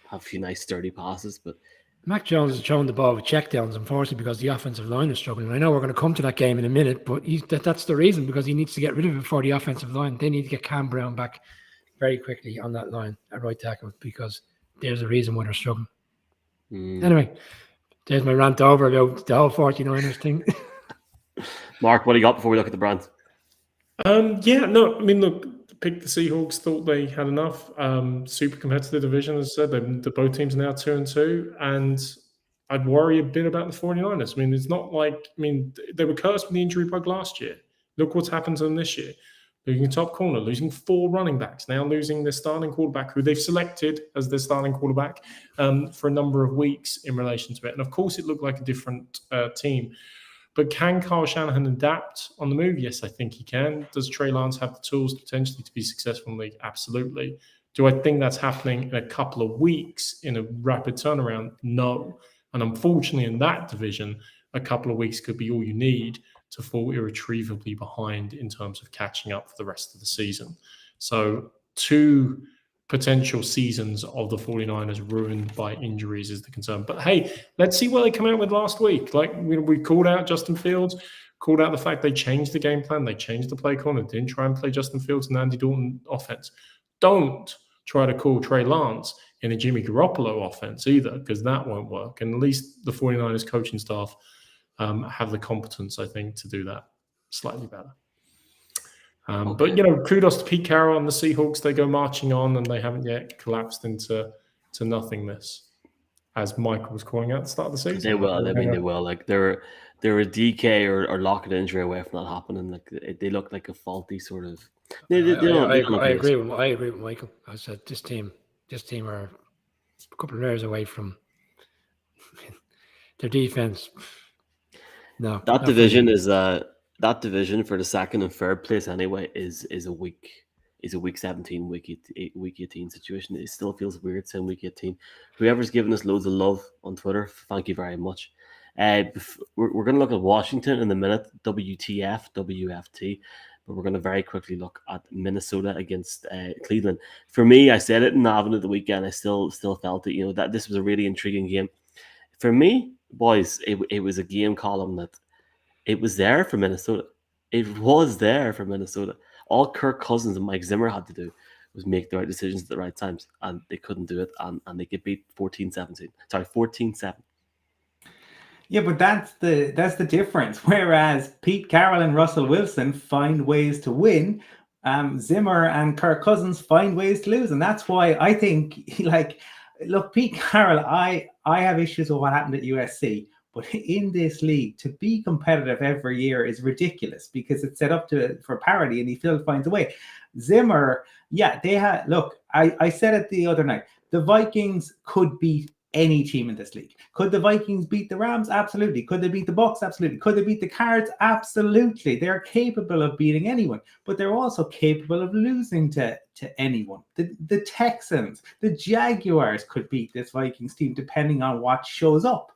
Have a few nice sturdy passes, but Mac Jones is throwing the ball with checkdowns, unfortunately, because the offensive line is struggling. I know we're going to come to that game in a minute, but that's the reason, because he needs to get rid of it for the offensive line. They need to get Cam Brown back very quickly on that line at right tackle, because there's a reason why they're struggling. Anyway, there's my rant over about the whole 49ers thing. Mark, what do you got before we look at the Browns? Picked the Seahawks, thought they had enough. Super competitive division, as I said. The both teams are now 2-2, and I'd worry a bit about the 49ers. I mean, it's not like, they were cursed with the injury bug last year. Look what's happened to them this year. Losing a top corner, losing 4 running backs, now losing their starting quarterback, who they've selected as their starting quarterback for a number of weeks in relation to it. And of course, it looked like a different team. But can Kyle Shanahan adapt on the move? Yes, I think he can. Does Trey Lance have the tools potentially to be successful in the league? Absolutely. Do I think that's happening in a couple of weeks in a rapid turnaround? No. And unfortunately, in that division, a couple of weeks could be all you need to fall irretrievably behind in terms of catching up for the rest of the season. So 2 potential seasons of the 49ers ruined by injuries is the concern. But hey, let's see what they come out with last week. Like we called out Justin Fields, called out the fact they changed the game plan, they changed the play call, and didn't try and play Justin Fields and Andy Dalton offense. Don't try to call Trey Lance in a Jimmy Garoppolo offense either, because that won't work. And at least the 49ers coaching staff have the competence, I think, to do that slightly better. But, kudos to Pete Carroll and the Seahawks. They go marching on, and they haven't yet collapsed into nothingness, as Michael was calling out at the start of the season. They will. They will. Like they're a DK or Lockett injury away from that happening. Like they look like a faulty sort of. I agree with Michael. I said this team are a couple of years away from their defense. No, that division is that division for the 2nd and 3rd place anyway is a week 17, week 18 situation. It still feels weird saying week 18. Whoever's given us loads of love on Twitter, thank you very much. We're going to look at Washington in a minute, WTF, WFT, but we're going to very quickly look at Minnesota against Cleveland. For me, I said it in Navan at the weekend. I still felt it, that this was a really intriguing game. For me, boys, it was a game column that it was there for Minnesota. It was there for Minnesota. All Kirk Cousins and Mike Zimmer had to do was make the right decisions at the right times, and they couldn't do it, and they get beat 14-7. Yeah, but that's the difference. Whereas Pete Carroll and Russell Wilson find ways to win, Zimmer and Kirk Cousins find ways to lose, and that's why I think, look, Pete Carroll, I have issues with what happened at USC, but in this league, to be competitive every year is ridiculous because it's set up for parity, and he still finds a way. Zimmer, I said it the other night, the Vikings could beat any team in this league. Could the Vikings beat the Rams? Absolutely. Could they beat the Bucks? Absolutely. Could they beat the Cards? Absolutely. They're capable of beating anyone, but they're also capable of losing to to anyone. The Texans, the Jaguars could beat this Vikings team depending on what shows up.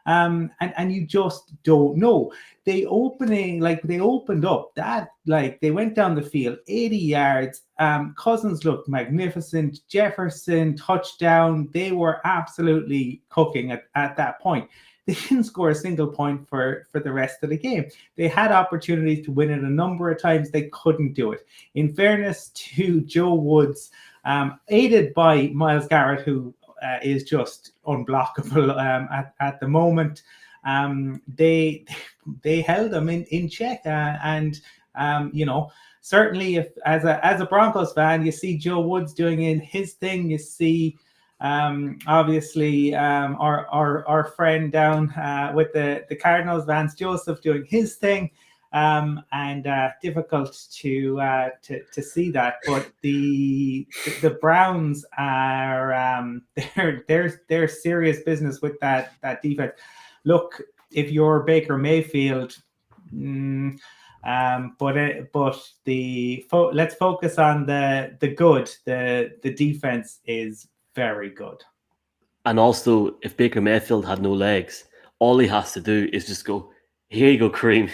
And you just don't know. They opened up that, like, they went down the field 80 yards. Cousins looked magnificent. Jefferson touchdown. They were absolutely cooking at that point. They didn't score a single point for the rest of the game. They had opportunities to win it a number of times. They couldn't do it. In fairness to Joe Woods, aided by Myles Garrett, who is just unblockable at the moment, they held them in check. Certainly, if as a Broncos fan, you see Joe Woods doing his thing, you see obviously our friend down with the Cardinals, Vance Joseph, doing his thing, and difficult to see that. But the Browns are they're serious business with that defense. Look, if you're Baker Mayfield, let's focus on the good. The defense is very good. And also, if Baker Mayfield had no legs, all he has to do is just go, here you go, Kareem.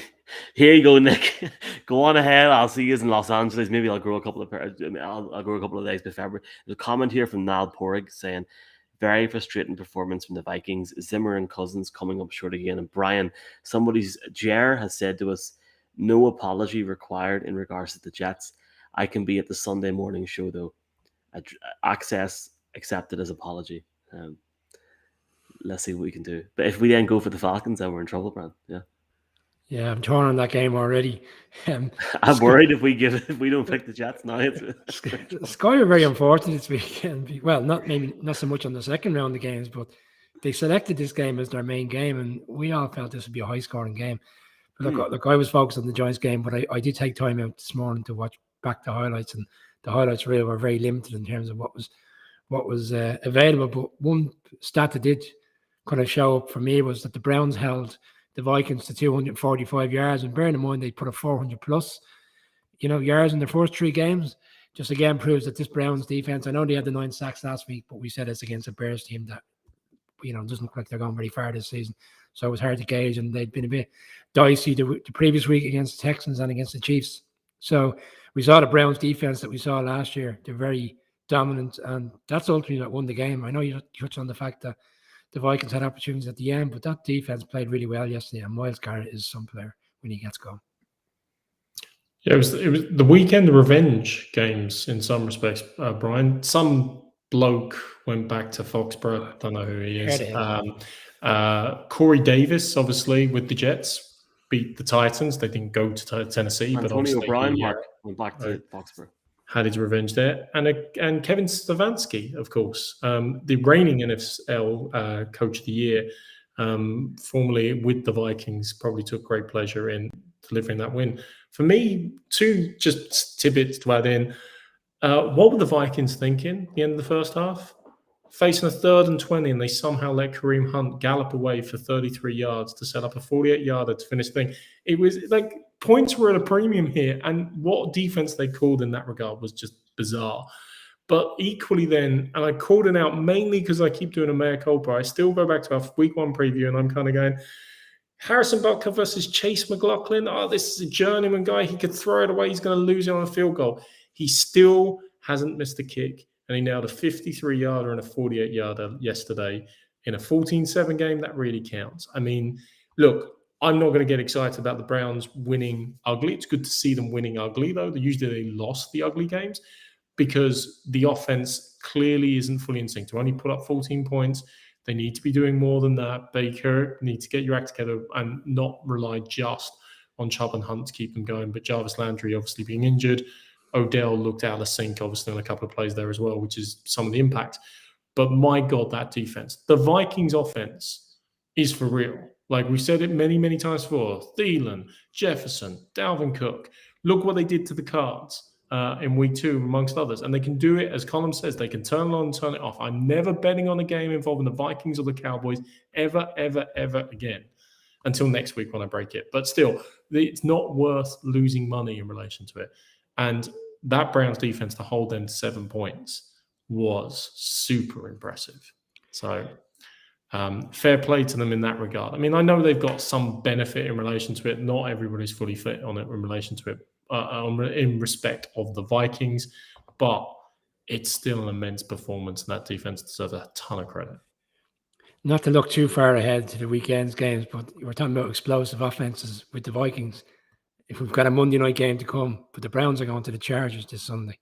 Here you go, Nick. Go on ahead. I'll see you in Los Angeles. Maybe I'll grow a couple of I'll grow a couple of legs by February. There's a comment here from Nal Porig saying, very frustrating performance from the Vikings. Zimmer and Cousins coming up short again. And Brian, Jer has said to us, no apology required in regards to the Jets. I can be at the Sunday morning show though. Access accepted as apology. Let's see what we can do. But if we then go for the Falcons, then we're in trouble, Brian. Yeah, I'm torn on that game already. I'm worried if we don't pick the Jets now. Sky are very unfortunate this weekend. Well, not so much on the second round of games, but they selected this game as their main game, and we all felt this would be a high-scoring game. But look, I was focused on the Giants game, but I did take time out this morning to watch back the highlights, and the highlights really were very limited in terms of what was available. But one stat that did kind of show up for me was that the Browns held the Vikings to 245 yards, and bearing in mind they put a 400 plus, yards in their first three games. Just again proves that this Browns defense. I know they had the 9 sacks last week, but we said it's against a Bears team that doesn't look like they're going very far this season. So it was hard to gauge, and they'd been a bit dicey the previous week against the Texans and against the Chiefs. So we saw the Browns defense that we saw last year. They're very dominant, and that's ultimately what won the game. I know you touched on the fact that the Vikings had opportunities at the end, but that defense played really well yesterday, and Myles Garrett is some player when he gets going. Yeah, it was the weekend of revenge games in some respects, Brian. Some bloke went back to Foxborough. Don't know who he is. Corey Davis, obviously, with the Jets, beat the Titans. They didn't go to Tennessee, but Antonio Brown went back to Foxborough. Had his revenge there. And Kevin Stefanski, of course, the reigning NFL Coach of the Year, formerly with the Vikings, probably took great pleasure in delivering that win. For me, two just tidbits to add in. What were the Vikings thinking at the end of the first half? Facing a 3rd and 20, and they somehow let Kareem Hunt gallop away for 33 yards to set up a 48-yarder to finish the thing. It was like points were at a premium here, and what defense they called in that regard was just bizarre. But equally then, and I called it out mainly because I keep doing a mea culpa, I still go back to our week 1 preview, and I'm kind of going, Harrison Butker versus Chase McLaughlin. Oh, this is a journeyman guy. He could throw it away. He's going to lose it on a field goal. He still hasn't missed a kick, and he nailed a 53-yarder and a 48-yarder yesterday in a 14-7 game. That really counts. I mean, look, I'm not going to get excited about the Browns winning ugly. It's good to see them winning ugly, though. Usually they lost the ugly games because the offense clearly isn't fully in sync. To only put up 14 points, they need to be doing more than that. Baker needs to get your act together and not rely just on Chubb and Hunt to keep them going. But Jarvis Landry obviously being injured. Odell looked out of sync, obviously, on a couple of plays there as well, which is some of the impact. But my God, that defense. The Vikings offense is for real. Like we said it many, many times before. Thielen, Jefferson, Dalvin Cook. Look what they did to the Cards in week 2, amongst others. And they can do it, as Colin says, they can turn it on and turn it off. I'm never betting on a game involving the Vikings or the Cowboys ever, ever, ever again until next week when I break it. But still, it's not worth losing money in relation to it. And that Browns defense to hold them to 7 points was super impressive. So fair play to them in that regard. I mean, I know they've got some benefit in relation to it. Not everybody's fully fit on it in relation to it, in respect of the Vikings, but it's still an immense performance, and that defense deserves a ton of credit. Not to look too far ahead to the weekend's games, but we're talking about explosive offenses with the Vikings. If we've got a Monday night game to come, but the Browns are going to the Chargers this Sunday.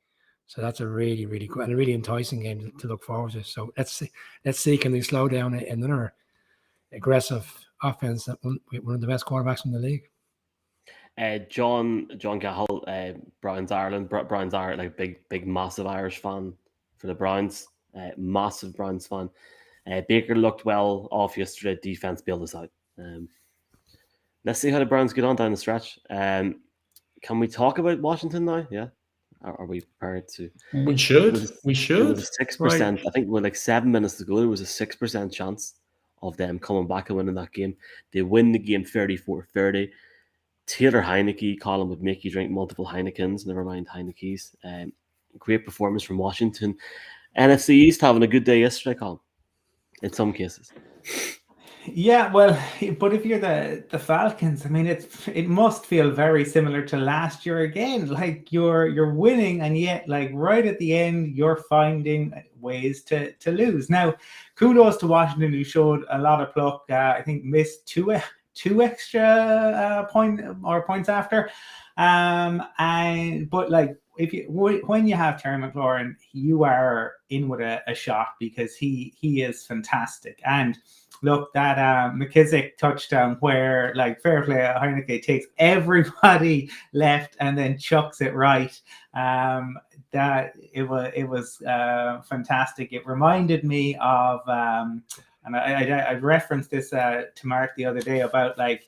So that's a really, really good and a really enticing game to look forward to. So let's see, can they slow down another aggressive offense that one of the best quarterbacks in the league? John Cahill, Browns Ireland, like big massive Irish fan for the Browns, massive Browns fan. Baker looked well off yesterday. Defense bailed us out. Let's see how the Browns get on down the stretch. Can we talk about Washington now? Yeah. Are we prepared to? We should. It was a 6%. I think with like 7 minutes to go, there was a 6% chance of them coming back and winning that game. They win the game 34-30. Taylor Heineke, Colin would make you drink multiple Heinekens, never mind Heineke's. Great performance from Washington. NFC East having a good day yesterday, Colin, in some cases. Yeah, well, but if you're the Falcons, I mean, it must feel very similar to last year again. Like you're winning, and yet, like right at the end, you're finding ways to lose. Now, kudos to Washington, who showed a lot of pluck. I think missed two extra points after. But like when you have Terry McLaurin, you are in with a shot because he is fantastic. And look, that McKissick touchdown where, like, fair play, Heineke takes everybody left and then chucks it right. That it was fantastic. It reminded me of, and I referenced this to Mark the other day about like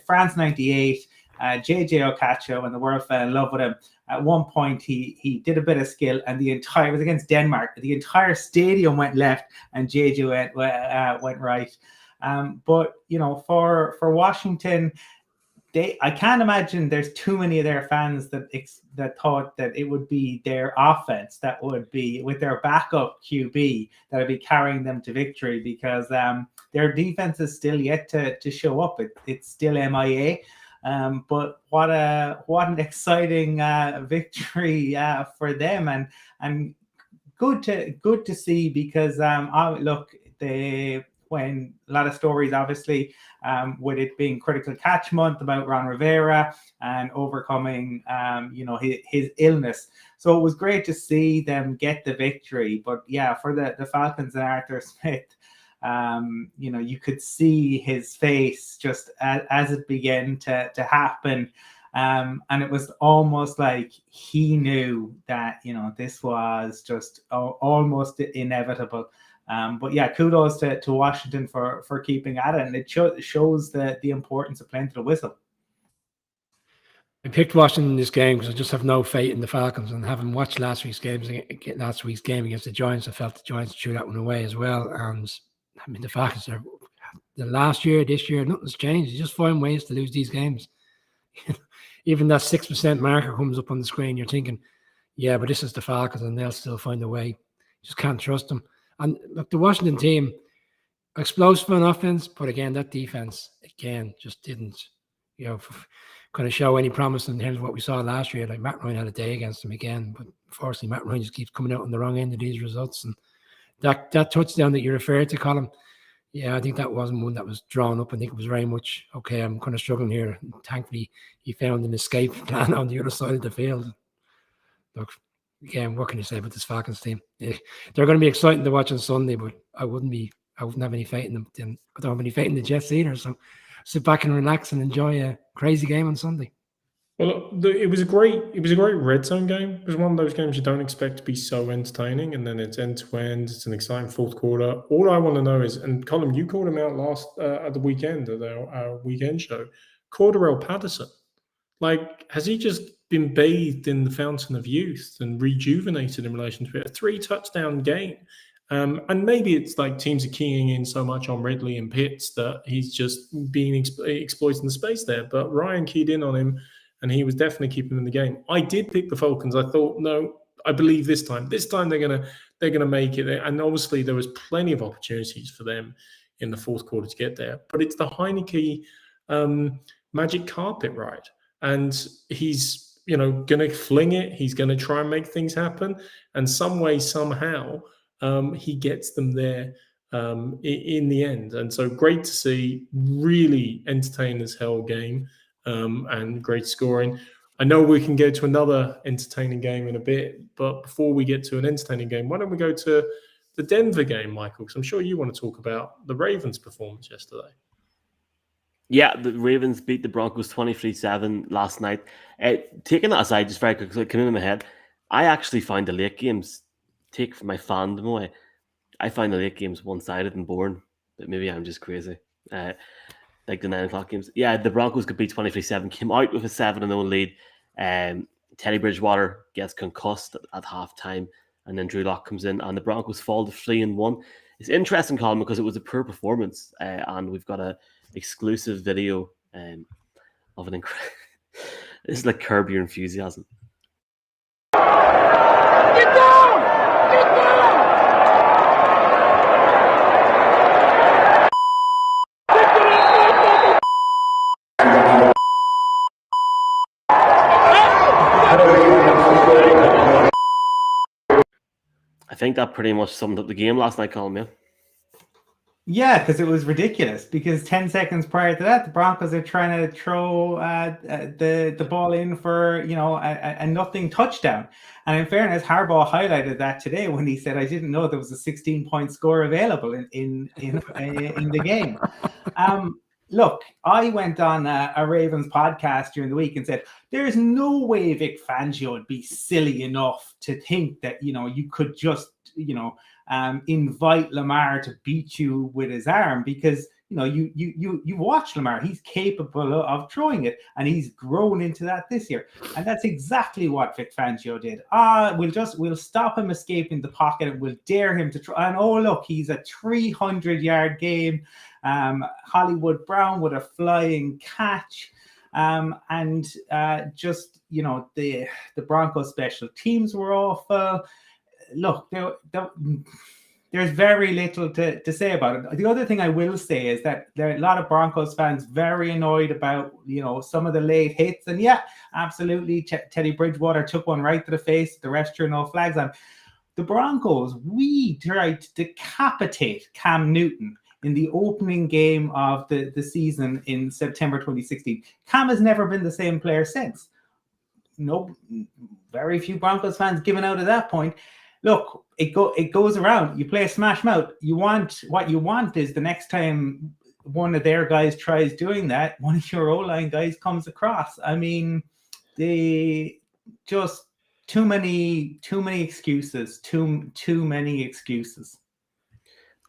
France '98. JJ Okocha, when the world fell in love with him, at one point he did a bit of skill, and it was against Denmark. The entire stadium went left, and JJ went right. But you know, for Washington, I can't imagine there's too many of their fans that thought that it would be their offense that would be with their backup QB that would be carrying them to victory, because their defense is still yet to show up. It's still MIA. But what an exciting victory for them, and good to see, because when a lot of stories, obviously, with it being critical catch month about Ron Rivera and overcoming his illness. So it was great to see them get the victory. But yeah, for the Falcons and Arthur Smith, you could see his face just as it began to happen. And it was almost like he knew that, this was just almost inevitable. But yeah, kudos to Washington for keeping at it. And it shows the importance of playing to the whistle. I picked Washington in this game because I just have no faith in the Falcons, and having watched last week's game against the Giants, I felt the Giants threw that one away as well. And I mean, the Falcons are this year, nothing's changed. You just find ways to lose these games. Even that 6% marker comes up on the screen, you're thinking, yeah, but this is the Falcons and they'll still find a way. You just can't trust them. And look, the Washington team, explosive on offense, but again, that defense, again, just didn't, kind of show any promise in terms of what we saw last year. Like Matt Ryan had a day against them again, but unfortunately, Matt Ryan just keeps coming out on the wrong end of these results. And that touchdown that you referred to, Colin, yeah, I think that wasn't one that was drawn up. I think it was very much, okay, I'm kind of struggling here. And thankfully, he found an escape plan on the other side of the field. Look, again, what can you say about this Falcons team? They're going to be exciting to watch on Sunday, but I wouldn't have any faith in them. I don't have any faith in the Jets either. So sit back and relax and enjoy a crazy game on Sunday. Well, it was a great red zone game. It was one of those games you don't expect to be so entertaining, and then it's end to end. It's an exciting fourth quarter. All I want to know is, and Colin, you called him out last at the weekend at our weekend show, Cordarrelle Patterson. Like, has he just been bathed in the fountain of youth and rejuvenated in relation to it? A 3-touchdown game. And maybe it's like teams are keying in so much on Ridley and Pitts that he's just being exploiting the space there. But Ryan keyed in on him and he was definitely keeping them in the game. I did pick the Falcons. I thought, no, I believe this time they're gonna make it. And obviously there was plenty of opportunities for them in the fourth quarter to get there. But it's the Heineke magic carpet ride, and he's going to fling it. He's going to try and make things happen, and some way, somehow, he gets them there in the end. And so great to see. Really entertaining as hell game, and great scoring. I know we can go to another entertaining game in a bit, but before we get to an entertaining game, why don't we go to the Denver game, Michael? Because I'm sure you want to talk about the Ravens' performance yesterday. Yeah, the Ravens beat the Broncos 23-7 last night. Taking that aside, just very quickly, coming in my head, I actually find the late games, take from my fandom away, I find the late games one-sided and boring, but maybe I'm just crazy. Like the 9 o'clock games. Yeah, the Broncos could beat 23-7, came out with a 7-0 lead. Teddy Bridgewater gets concussed at halftime, and then Drew Lock comes in, and the Broncos fall to 3-1. It's interesting, Colin, because it was a poor performance, and we've got a exclusive video of an incredible. This is like Curb Your Enthusiasm. Get down! Get down! I think that pretty much summed up the game last night, Colin. Yeah. Yeah, because it was ridiculous. Because 10 seconds prior to that, the Broncos are trying to throw the ball in for a nothing touchdown. And in fairness, Harbaugh highlighted that today when he said, "I didn't know there was a 16-point score available in the game." Look, I went on a Ravens podcast during the week and said, "There's no way Vic Fangio would be silly enough to think that you could just invite Lamar to beat you with his arm, because you watch Lamar, he's capable of throwing it, and he's grown into that this year." And that's exactly what Vic Fangio did. We'll stop him escaping the pocket, and we'll dare him to try. And oh look, he's a 300-yard game. Hollywood Brown with a flying catch. The Broncos special teams were awful. Look, there's very little to say about it. The other thing I will say is that there are a lot of Broncos fans very annoyed about, some of the late hits. And yeah, absolutely, Teddy Bridgewater took one right to the face. The refs threw no flags on. The Broncos, we tried to decapitate Cam Newton in the opening game of the season in September 2016. Cam has never been the same player since. No, very few Broncos fans given out at that point. Look, it goes around. You play a smash mouth. What you want is the next time one of their guys tries doing that, one of your O-line guys comes across. I mean, they just too many excuses. Too many excuses.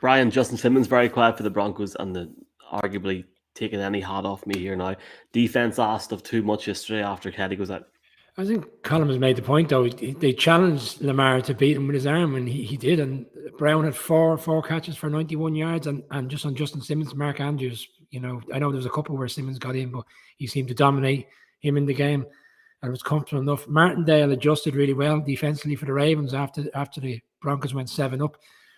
Brian, Justin Simmons very quiet for the Broncos, and arguably taking any hat off me here now. Defense asked of too much yesterday after Teddy goes out. I think Colin has made the point, though. They challenged Lamar to beat him with his arm, and he did. And Brown had four catches for 91 yards. And just on Justin Simmons, Mark Andrews, I know there was a couple where Simmons got in, but he seemed to dominate him in the game, and it was comfortable enough. Martindale adjusted really well defensively for the Ravens after the Broncos went 7-up.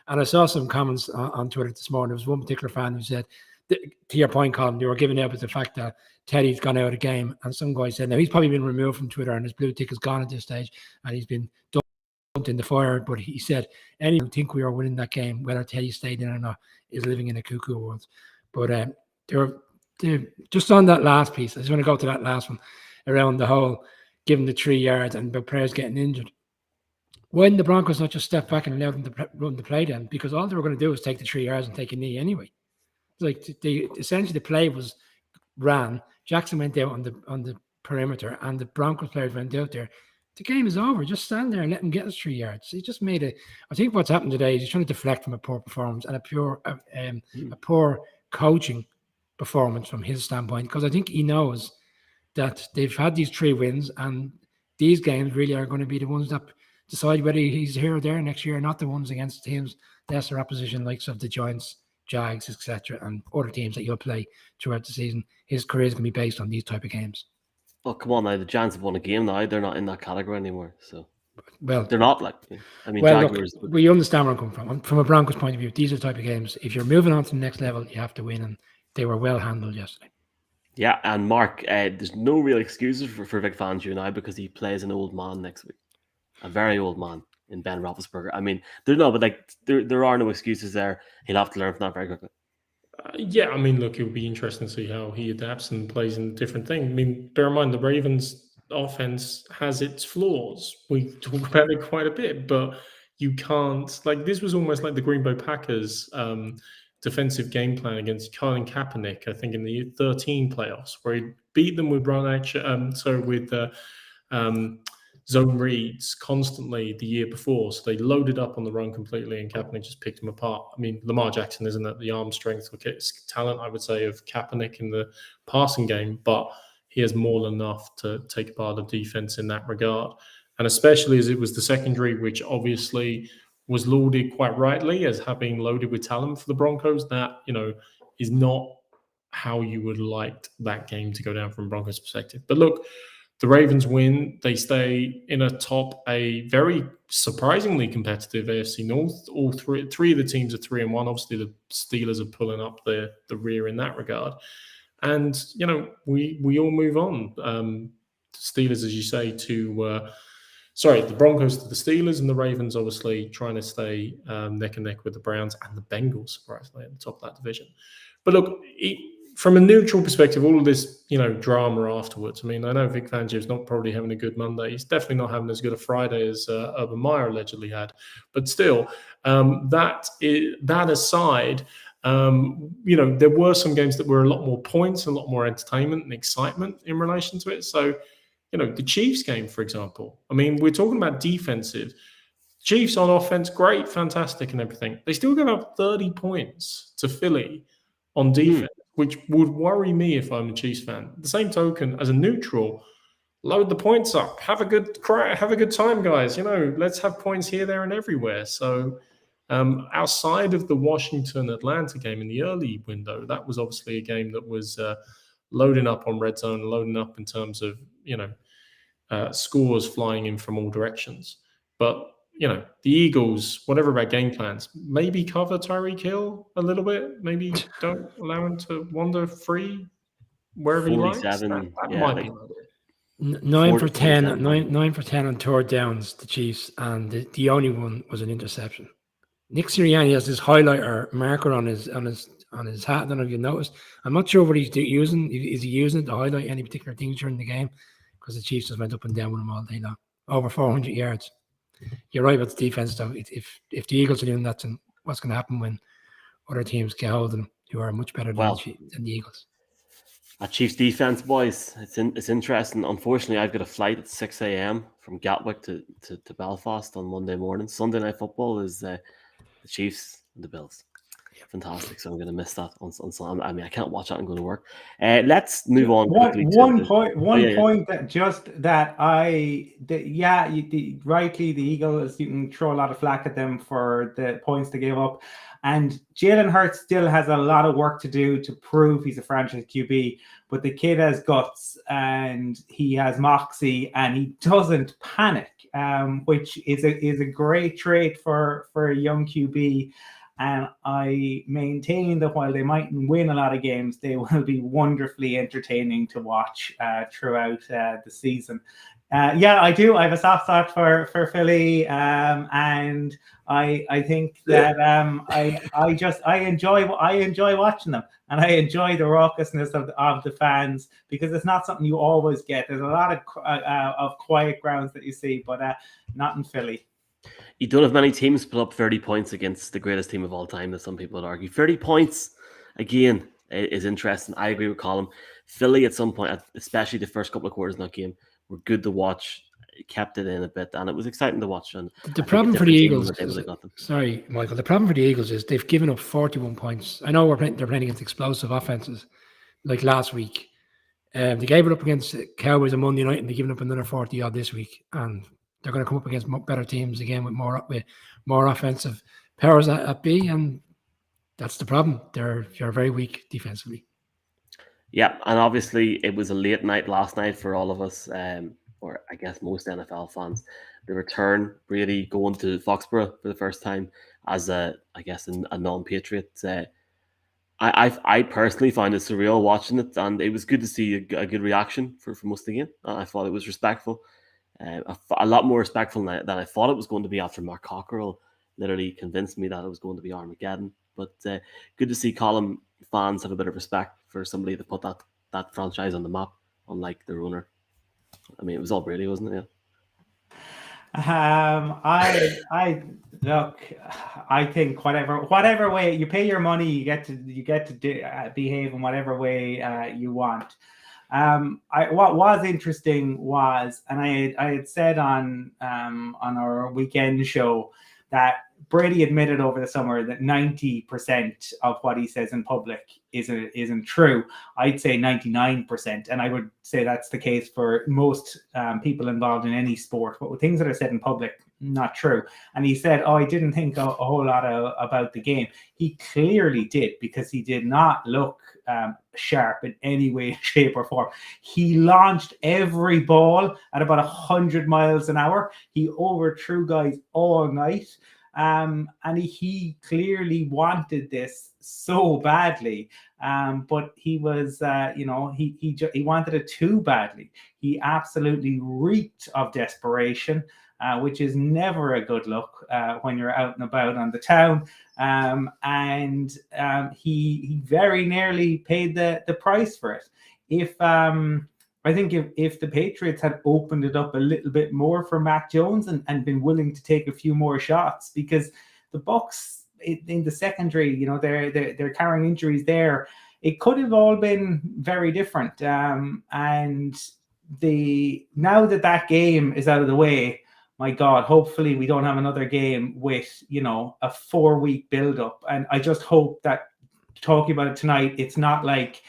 And I saw some comments on Twitter this morning. There was one particular fan who said, to your point, Colin, they were giving out with the fact that Teddy's gone out of the game. And some guy said, now he's probably been removed from Twitter and his blue tick is gone at this stage and he's been dumped in the fire. But he said, anyone who think we are winning that game, whether Teddy stayed in or not, is living in a cuckoo world. But they're just on that last piece. I just want to go to that last one around the whole giving the 3 yards and the players getting injured. Why didn't the Broncos not just step back and allow them to run the play then? Because all they were going to do was take the 3 yards and take a knee anyway. Like essentially the play was ran. Jackson went out on the perimeter, and the Broncos players went out there. The game is over. Just stand there and let him get us 3 yards. He just made it. I think what's happened today is he's trying to deflect from a poor performance and a poor coaching performance from his standpoint. Because I think he knows that they've had these 3 wins, and these games really are going to be the ones that decide whether he's here or there next year, not the ones against teams lesser opposition, likes of the Giants, Jags, etc., and other teams that you'll play throughout the season. His career is going to be based on these type of games. Oh, come on now. The Giants have won a game now. They're not in that category anymore. So Well, they're not like. I mean, well, Jaguars. look, we understand where I'm coming from. From a Broncos point of view, these are the type of games. If you're moving on to the next level, you have to win, and they were well handled yesterday. Yeah, and Mark, there's no real excuses for Vic Fangio now because he plays an old man next week, a very old man in Ben Roethlisberger. I mean, there are no excuses there. He'll have to learn from that very quickly. Yeah, I mean, look, it would be interesting to see how he adapts and plays in different things. I mean, bear in mind the Ravens' offense has its flaws. We talk about it quite a bit, but you can't this was almost like the Green Bay Packers defensive game plan against Colin Kaepernick, I think in the 13 playoffs, where he beat them with run action, with zone reads constantly the year before. So they loaded up on the run completely and Kaepernick just picked him apart. I mean, Lamar Jackson isn't at the arm strength or talent, I would say, of Kaepernick in the passing game, but he has more than enough to take apart the defense in that regard. And especially as it was the secondary, which obviously was lauded quite rightly as having loaded with talent for the Broncos, that, is not how you would like that game to go down from Broncos' perspective. But look, the Ravens win. They stay in a very surprisingly competitive AFC North. All three of the teams are 3-1. Obviously, the Steelers are pulling up the rear in that regard. And, we all move on. Steelers, as you say, the Broncos to the Steelers, and the Ravens obviously trying to stay neck and neck with the Browns and the Bengals, surprisingly, at the top of that division. But look, from a neutral perspective, all of this, drama afterwards. I mean, I know Vic Fangio's not probably having a good Monday. He's definitely not having as good a Friday as Urban Meyer allegedly had. But still, that aside, there were some games that were a lot more points, a lot more entertainment and excitement in relation to it. So, the Chiefs game, for example. I mean, we're talking about defensive. Chiefs on offense, great, fantastic, and everything. They still give up 30 points to Philly on defense, which would worry me if I'm a Chiefs fan. At the same token, as a neutral, load the points up. Have a good time, guys. Let's have points here, there, and everywhere. So outside of the Washington-Atlanta game in the early window, that was obviously a game that was loading up on red zone, loading up in terms of, scores flying in from all directions. But the Eagles, whatever about game plans, maybe cover Tyreek Hill a little bit. Maybe don't allow him to wander free wherever he likes. That might be. 9 for 10, 9 for 10 on third downs, the Chiefs, and the only one was an interception. Nick Sirianni has this highlighter marker on his hat. I don't know if you noticed. I'm not sure what he's using. Is he using it to highlight any particular things during the game? Because the Chiefs just went up and down with him all day long. Over 400 yards. You're right about the defense, though. If the Eagles are doing that, then what's going to happen when other teams get hold of them who are much better than the Eagles? At Chiefs defense, boys, it's interesting. Unfortunately, I've got a flight at 6 a.m. from Gatwick to Belfast on Monday morning. Sunday night football is the Chiefs and the Bills. Fantastic. So I'm going to miss that on Sunday. I mean, I can't watch that. I'm going to work. Let's move on quickly. Point that rightly the Eagles, you can throw a lot of flack at them for the points they gave up. And Jalen Hurts still has a lot of work to do to prove he's a franchise QB. But the kid has guts and he has moxie and he doesn't panic, which is a great trait for a young QB. And I maintain that while they mightn't win a lot of games, they will be wonderfully entertaining to watch throughout the season. I do. I have a soft spot for Philly, and I think that I enjoy watching them, and I enjoy the raucousness of the fans because it's not something you always get. There's a lot of quiet grounds that you see, but not in Philly. You don't have many teams put up 30 points against the greatest team of all time, as some people would argue. 30 points, again, is interesting. I agree with Colin. Philly, at some point, especially the first couple of quarters in that game, were good to watch, kept it in a bit, and it was exciting to watch. And the problem for the Eagles, sorry, Michael, the problem for the Eagles is they've given up 41 points. I know they're playing against explosive offenses like last week. They gave it up against the Cowboys on Monday night, and they've given up another 40-odd this week. And they're going to come up against better teams again with more offensive powers at B, and that's the problem. You're very weak defensively. Yeah, and obviously it was a late night last night for all of us, or I guess most NFL fans. The return, Brady going to Foxborough for the first time as a non-Patriot. I personally find it surreal watching it, and it was good to see a good reaction for most of the game. I thought it was respectful, a lot more respectful than I thought it was going to be after Mark Cockerell literally convinced me that it was going to be Armageddon. But good to see Colin fans have a bit of respect for somebody that put that franchise on the map, unlike their owner. I mean, it was all Brady, wasn't it? Yeah. I look. I think whatever way you pay your money, you get to behave in whatever way you want. What was interesting was, and I had said on our weekend show that Brady admitted over the summer that 90% of what he says in public isn't true. I'd say 99%, and I would say that's the case for most people involved in any sport. But with things that are said in public, not true. And he said, "Oh, I didn't think a whole lot about the game." He clearly did, because he did not look sharp in any way, shape, or form. He launched every ball at about 100 miles an hour. He overthrew guys all night. And he clearly wanted this so badly, but he was, he wanted it too badly. He absolutely reeked of desperation, which is never a good look when you're out and about on the town. And he very nearly paid the price for it. I think if the Patriots had opened it up a little bit more for Mac Jones and been willing to take a few more shots, because the Bucs in the secondary, they're carrying injuries there. It could have all been very different. And now that game is out of the way, my God, hopefully we don't have another game with, a 4-week build-up. And I just hope that, talking about it tonight, it's not like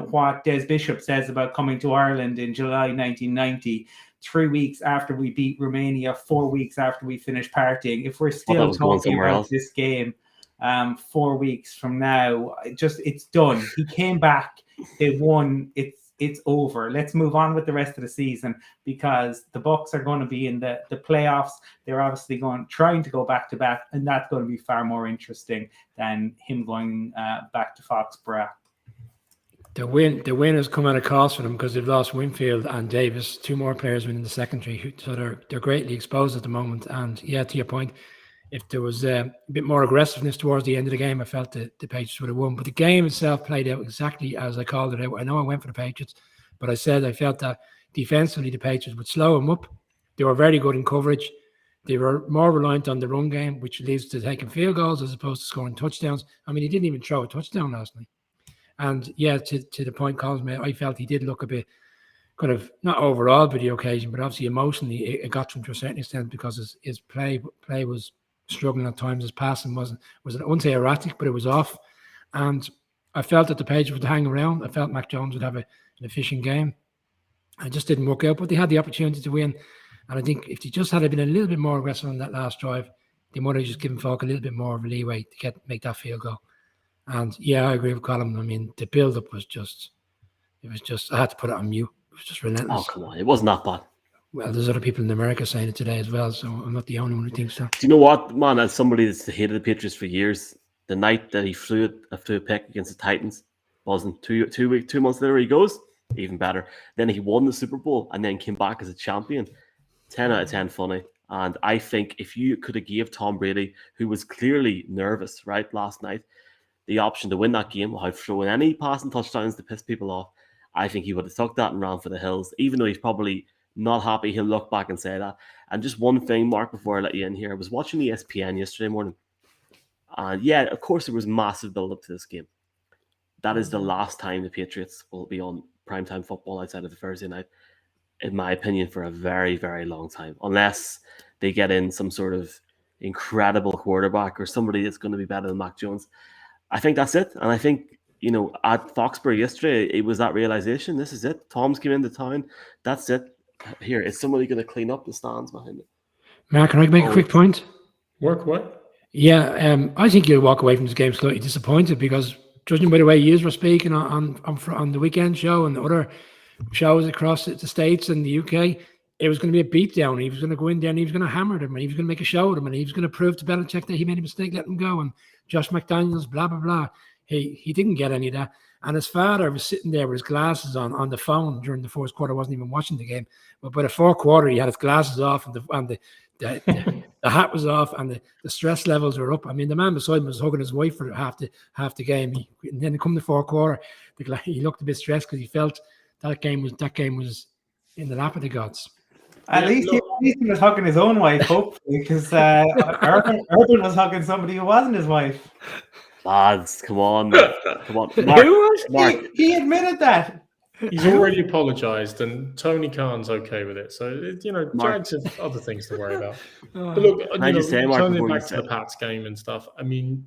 what Des Bishop says about coming to Ireland in July 1990, 3 weeks after we beat Romania, 4 weeks after we finished partying. If we're still talking about this game 4 weeks from now, it's done. He came back, they won, it's over. Let's move on with the rest of the season, because the Bucs are going to be in the playoffs. They're obviously trying to go back to back, and that's going to be far more interesting than him going back to Foxborough. The win has come at a cost for them, because they've lost Winfield and Davis, 2 more players within the secondary, so they're greatly exposed at the moment. And yeah, to your point, if there was a bit more aggressiveness towards the end of the game, I felt the Patriots would have won. But the game itself played out exactly as I called it out. I know I went for the Patriots, but I said I felt that defensively the Patriots would slow them up. They were very good in coverage. They were more reliant on the run game, which leads to taking field goals as opposed to scoring touchdowns. I mean, he didn't even throw a touchdown last night. And yeah, to the point Colin's made, I felt he did look a bit kind of not overawed by the occasion, but obviously emotionally it got to him to a certain extent, because his play was struggling at times. His passing was I wouldn't say erratic, but it was off. And I felt that the Patriots would hang around. I felt Mac Jones would have an efficient game. It just didn't work out, but they had the opportunity to win. And I think if they just had been a little bit more aggressive on that last drive, they might have just given Falk a little bit more of a leeway to make that field goal. And yeah, I agree with Colin. I mean, the build-up was just, I had to put it on mute. It was just relentless. Oh, come on. It wasn't that bad. Well, there's other people in America saying it today as well, so I'm not the only one who thinks so. Do you know what, man? As somebody that's hated the Patriots for years, the night that he flew a pick against the Titans, wasn't 2 months later he goes, even better. Then he won the Super Bowl and then came back as a champion. 10 out of 10 funny. And I think if you could have gave Tom Brady, who was clearly nervous, right, last night, the option to win that game without throwing any passing touchdowns to piss people off, I think he would have took that and ran for the hills. Even though he's probably not happy, he'll look back and say that. And just one thing, Mark, before I let you in here, I was watching ESPN yesterday morning. And yeah, of course, there was massive build-up to this game. That is the last time the Patriots will be on primetime football outside of the Thursday night, in my opinion, for a very, very long time. Unless they get in some sort of incredible quarterback or somebody that's going to be better than Mac Jones. I think that's it. And I think, at Foxborough yesterday, it was that realization. This is it. Tom's came into town. That's it. Here, is somebody going to clean up the stands behind it? Mark, can I make a quick point? What? Yeah, I think you'll walk away from this game slightly disappointed, because judging by the way you were speaking on the weekend show and the other shows across the States and the UK, it was going to be a beatdown. He was going to go in there and he was going to hammer them and he was going to make a show of them and he was going to prove to Belichick that he made a mistake, let him go. And Josh McDaniels, blah, blah, blah. He didn't get any of that. And his father was sitting there with his glasses on the phone during the fourth quarter, wasn't even watching the game. But by the fourth quarter, he had his glasses off and the hat was off and the stress levels were up. I mean, the man beside him was hugging his wife for half the game. And then come the fourth quarter, he looked a bit stressed because he felt that game was in the lap of the gods. At least he was hugging his own wife, hopefully, because Urban was hugging somebody who wasn't his wife. Lads, come on. Mark, he admitted that. He's already apologised, and Tony Khan's okay with it. So, Jags have other things to worry about. But look, turning back to the Pats game and stuff, I mean,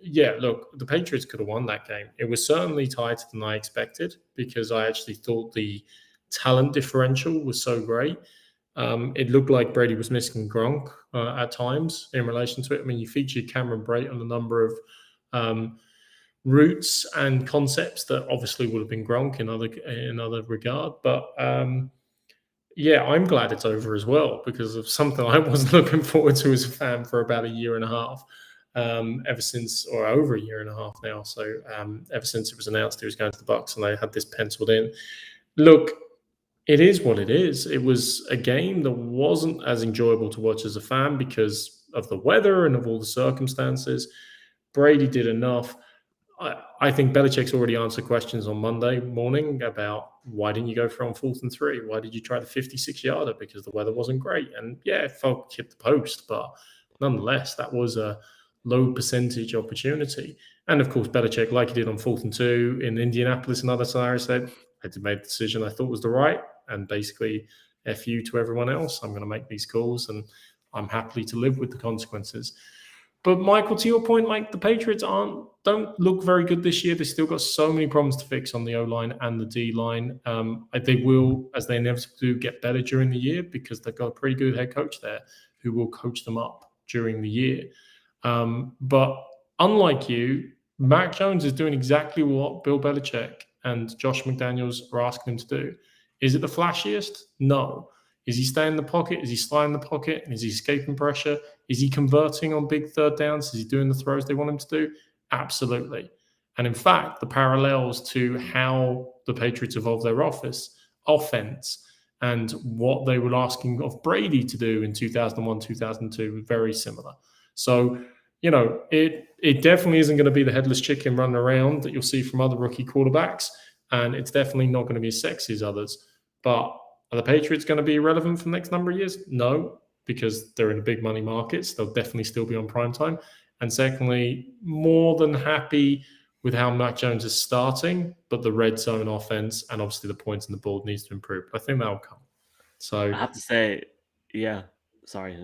yeah, look, the Patriots could have won that game. It was certainly tighter than I expected because I actually thought the talent differential was so great. It looked like Brady was missing Gronk at times in relation to it. I mean, you featured Cameron Brate on a number of routes and concepts that obviously would have been Gronk in other regard. But yeah, I'm glad it's over as well because of something I was looking forward to as a fan for about a year and a half, ever since, or over a year and a half now. So ever since it was announced he was going to the Bucs and they had this penciled in. Look, it is what it is. It was a game that wasn't as enjoyable to watch as a fan because of the weather and of all the circumstances. Brady did enough. I think Belichick's already answered questions on Monday morning about why didn't you go for on 4th and 3? Why did you try the 56-yarder? Because the weather wasn't great. And yeah, Falk hit the post, but nonetheless, that was a low percentage opportunity. And of course, Belichick, like he did on 4th and 2 in Indianapolis and other scenarios, said, I had to make the decision I thought was the right. And basically, F you to everyone else. I'm going to make these calls and I'm happy to live with the consequences. But Michael, to your point, like the Patriots don't look very good this year. They've still got so many problems to fix on the O-line and the D-line. They will, as they inevitably do, get better during the year because they've got a pretty good head coach there who will coach them up during the year. But unlike you, Mac Jones is doing exactly what Bill Belichick and Josh McDaniels are asking him to do. Is it the flashiest? No. Is he staying in the pocket? Is he sliding the pocket? Is he escaping pressure? Is he converting on big third downs? Is he doing the throws they want him to do? Absolutely. And in fact, the parallels to how the Patriots evolved their offense and what they were asking of Brady to do in 2001, 2002 were very similar. So, it definitely isn't going to be the headless chicken running around that you'll see from other rookie quarterbacks. And it's definitely not going to be as sexy as others. But are the Patriots going to be relevant for the next number of years? No, because they're in the big money markets. They'll definitely still be on prime time. And secondly, more than happy with how Mac Jones is starting, but the red zone offense and obviously the points on the board needs to improve. I think that'll come. So I have to say, yeah, sorry,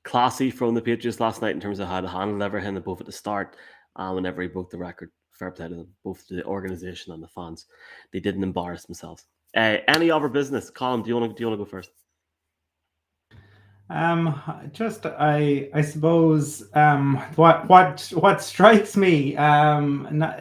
classy from the Patriots last night in terms of how they handled everything, both at the start and whenever he broke the record. Fair play to them, both the organization and the fans. They didn't embarrass themselves. Any other business? Colin, do you want to go first? I suppose what strikes me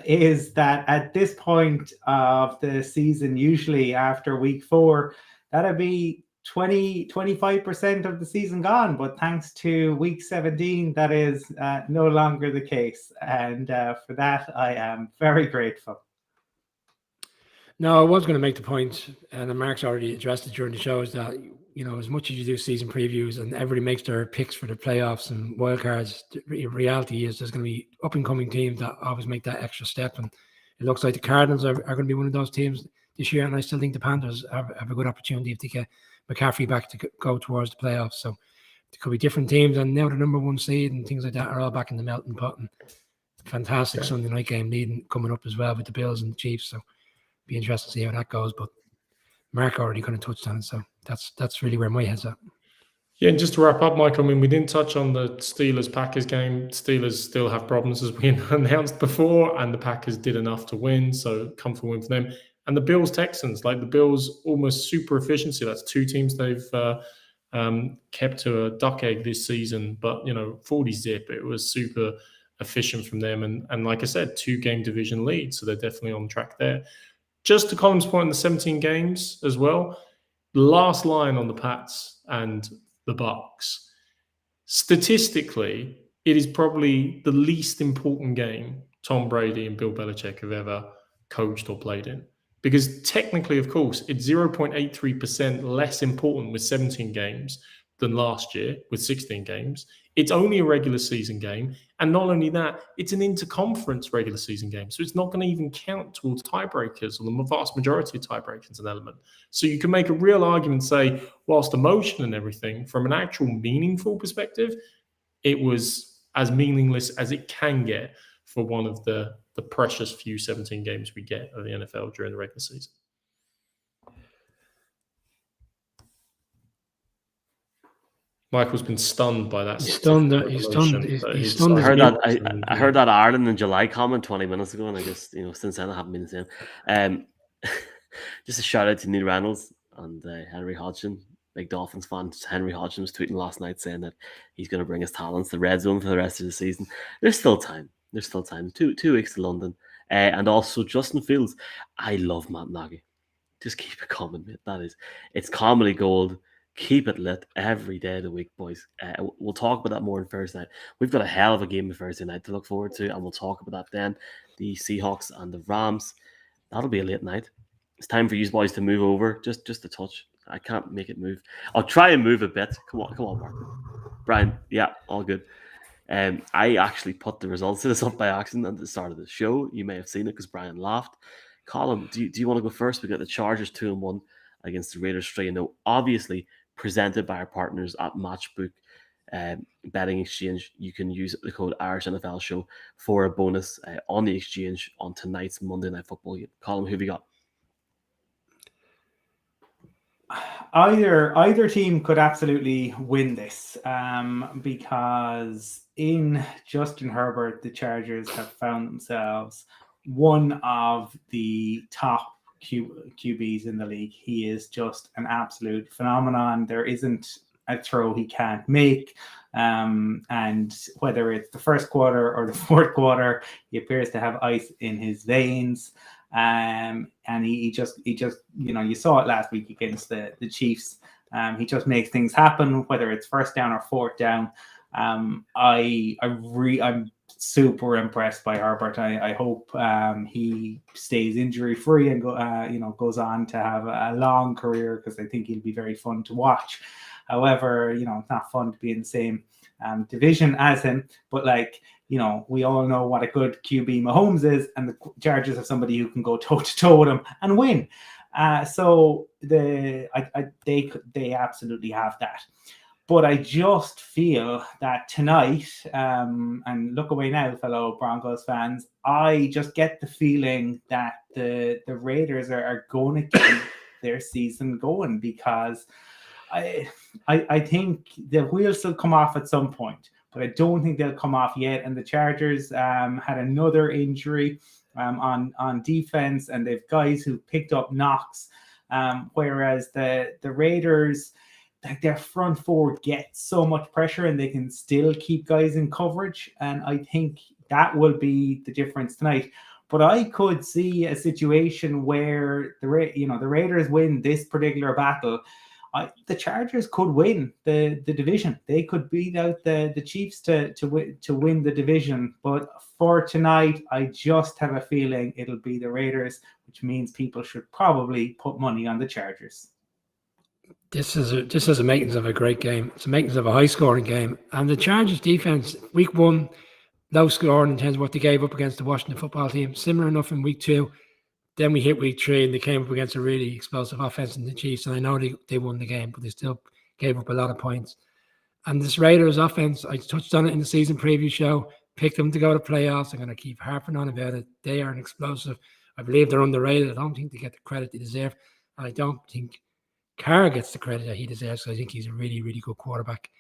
is that at this point of the season, usually after week 4, that'd be 25% of the season gone. But thanks to week 17, that is no longer the case. And for that, I am very grateful. No, I was going to make the point, and Mark's already addressed it during the show, is that, as much as you do season previews and everybody makes their picks for the playoffs and wildcards, the reality is there's going to be up-and-coming teams that always make that extra step. And it looks like the Cardinals are going to be one of those teams this year, and I still think the Panthers have a good opportunity if they get McCaffrey back to go towards the playoffs. So there could be different teams, and now the number 1 seed and things like that are all back in the melting pot. And fantastic Sunday night game coming up as well with the Bills and the Chiefs. So be interested to see how that goes. But Mark already kind of touched on it, so that's really where my head's at. Yeah, and just to wrap up, Michael, I mean, we didn't touch on the Steelers-Packers game. Steelers still have problems, as we announced before, and the Packers did enough to win, so comfortable win for them. And the Bills-Texans, like the Bills, almost super efficiency. That's 2 teams they've kept to a duck egg this season, but 40 zip. It was super efficient from them. And like I said, 2-game division lead. So they're definitely on track there. Just to Colin's point, in the 17 games as well, the last line on the Pats and the Bucks, statistically, it is probably the least important game Tom Brady and Bill Belichick have ever coached or played in. Because technically, of course, it's 0.83% less important with 17 games than last year with 16 games. It's only a regular season game. And not only that, it's an interconference regular season game. So it's not going to even count towards tiebreakers, or the vast majority of tiebreakers an element. So you can make a real argument, say, whilst emotion and everything, from an actual meaningful perspective, it was as meaningless as it can get for one of the precious few 17 games we get of the NFL during the regular season. Michael's been stunned by that. He's stunned. I heard that Ireland in July comment 20 minutes ago, and I just, since then I haven't been the same. Just a shout out to Neil Reynolds and Henry Hodgson, big Dolphins fan. Henry Hodgson was tweeting last night saying that he's going to bring his talents to the red zone for the rest of the season. There's still time. 2 weeks to London. And also Justin Fields. I love Matt Nagy. Just keep it coming, mate. It's comedy gold. Keep it lit every day of the week, boys. We'll talk about that more on Thursday night. We've got a hell of a game on Thursday night to look forward to, and we'll talk about that then. The Seahawks and the Rams. That'll be a late night. It's time for you boys to move over. Just a touch. I can't make it move. I'll try and move a bit. Come on, Mark. Brian, yeah, all good. I actually put the results of this up by accident at the start of the show. You may have seen it because Brian laughed. Colin, do you want to go first? We got the Chargers 2-1 against the Raiders 3-0. Obviously, presented by our partners at Matchbook Betting Exchange. You can use the code Irish NFL Show for a bonus on the exchange on tonight's Monday Night Football game. Colin, who have you got? Either team could absolutely win this because in Justin Herbert, the Chargers have found themselves one of the top QBs in the league. He is just an absolute phenomenon. There isn't a throw he can't make. And whether it's the first quarter or the fourth quarter, he appears to have ice in his veins. And he just you saw it last week against the Chiefs. He just makes things happen, whether it's first down or fourth down. I'm super impressed by Herbert. I hope he stays injury free and goes on to have a long career, because I think he'll be very fun to watch. However, it's not fun to be in the same division as him, but we all know what a good QB Mahomes is, and the Chargers have somebody who can go toe to toe with him and win. So they absolutely have that. But I just feel that tonight, and look away now, fellow Broncos fans, I just get the feeling that the Raiders are going to keep their season going, because I think the wheels will come off at some point, but I don't think they'll come off yet. And the Chargers had another injury on defense, and they've guys who picked up knocks, whereas the Raiders, their front four gets so much pressure and they can still keep guys in coverage. And I think that will be the difference tonight. But I could see a situation where the Raiders win this particular battle. The Chargers could win the division. They could beat out the Chiefs to win the division. But for tonight, I just have a feeling it'll be the Raiders, which means people should probably put money on the Chargers. This is a makings of a great game. It's a makings of a high-scoring game. And the Chargers defense, week 1, low scoring in terms of what they gave up against the Washington football team. Similar enough in week 2. Then we hit week 3 and they came up against a really explosive offense in the Chiefs. And I know they won the game, but they still gave up a lot of points. And this Raiders offense, I touched on it in the season preview show, picked them to go to playoffs. I'm going to keep harping on about it. They are an explosive. I believe they're underrated. I don't think they get the credit they deserve. And I don't think Carr gets the credit that he deserves. So I think he's a really, really good quarterback.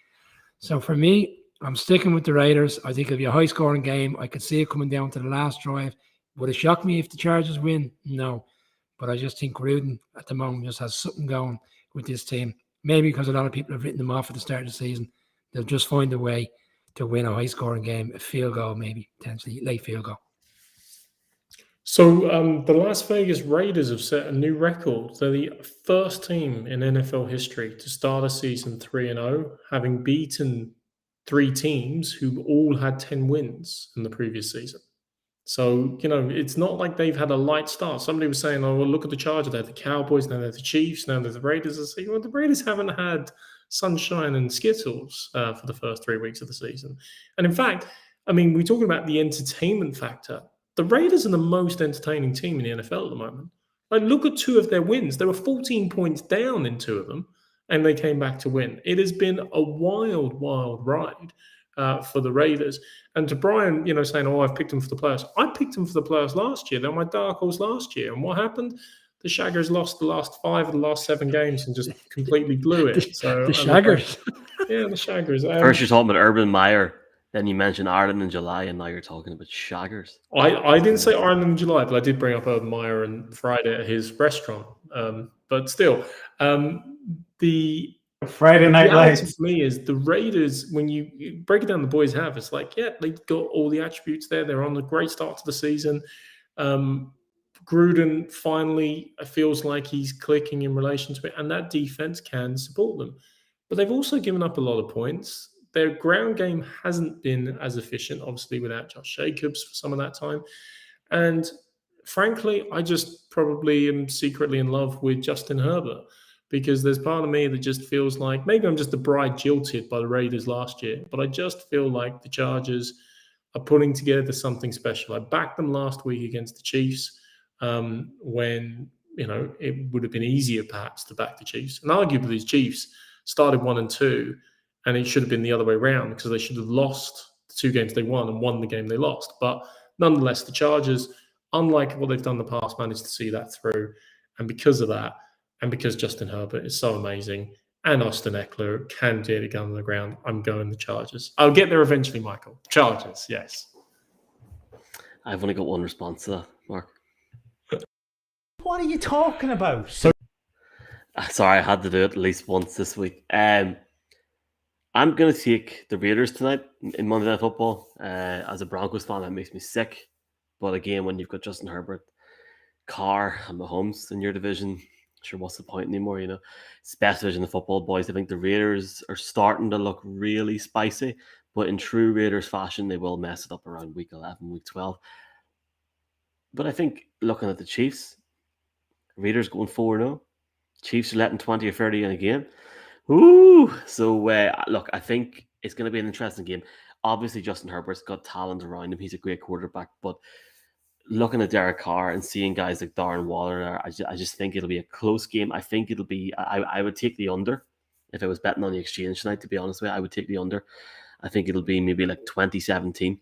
So for me, I'm sticking with the Raiders. I think it'll be a high-scoring game. I could see it coming down to the last drive. Would it shock me if the Chargers win? No. But I just think Gruden at the moment just has something going with this team. Maybe because a lot of people have written them off at the start of the season. They'll just find a way to win a high-scoring game, a field goal, maybe potentially late field goal. So the Las Vegas Raiders have set a new record. They're the first team in NFL history to start a season 3-0, having beaten 3 teams who all had 10 wins in the previous season. So, it's not like they've had a light start. Somebody was saying, oh, well, look at the Chargers. They're the Cowboys, now they're the Chiefs, now they're the Raiders. I say, well, the Raiders haven't had sunshine and Skittles for the first 3 weeks of the season. And in fact, we're talking about the entertainment factor. The Raiders are the most entertaining team in the NFL at the moment. Like, look at 2 of their wins. They were 14 points down in 2 of them, and they came back to win. It has been a wild, wild ride for the Raiders. And to Brian, saying, oh, I've picked them for the playoffs. I picked them for the playoffs last year. They were my dark horse last year. And what happened? The Shaggers lost the last 5 of the last 7 games and just completely blew it. The Shaggers. Yeah, the Shaggers. First you're talking about Urban Meyer, then you mentioned Ireland in July, and now you're talking about Shaggers. I didn't say Ireland in July, but I did bring up Urban Meyer and Friday at his restaurant. But still, the Friday Night Lights for me is the Raiders, when you break it down, the boys have, it's like, yeah, they've got all the attributes there. They're on a great start to the season. Gruden finally feels like he's clicking in relation to it, and that defense can support them. But they've also given up a lot of points. Their ground game hasn't been as efficient, obviously, without Josh Jacobs for some of that time. And frankly, I just probably am secretly in love with Justin Herbert, because there's part of me that just feels like maybe I'm just a bride jilted by the Raiders last year, but I just feel like the Chargers are putting together something special. I backed them last week against the Chiefs when, it would have been easier perhaps to back the Chiefs. And arguably these Chiefs started 1-2, and it should have been the other way around, because they should have lost the 2 games they won and won the game they lost. But nonetheless, the Chargers, unlike what they've done in the past, managed to see that through. And because of that, and because Justin Herbert is so amazing, and Austin Eckler can get it on the ground, I'm going the Chargers. I'll get there eventually, Michael. Chargers, yes. I've only got one response to that, Mark. What are you talking about? Sorry, I had to do it at least once this week. I'm going to take the Raiders tonight in Monday Night Football. As a Broncos fan, that makes me sick. But again, when you've got Justin Herbert, Carr, and Mahomes in your division, sure, what's the point anymore? It's the best division of football, boys. I think the Raiders are starting to look really spicy, but in true Raiders fashion, they will mess it up around week 11, week 12. But I think looking at the Chiefs, Raiders going 4-0. Chiefs are letting 20 or 30 in a game. Ooh! So, look, I think it's going to be an interesting game. Obviously, Justin Herbert's got talent around him. He's a great quarterback, but looking at Derek Carr and seeing guys like Darren Waller, I just think it'll be a close game. I think it'll be, I would take the under. If I was betting on the exchange tonight, to be honest with you, I would take the under. I think it'll be maybe like 2017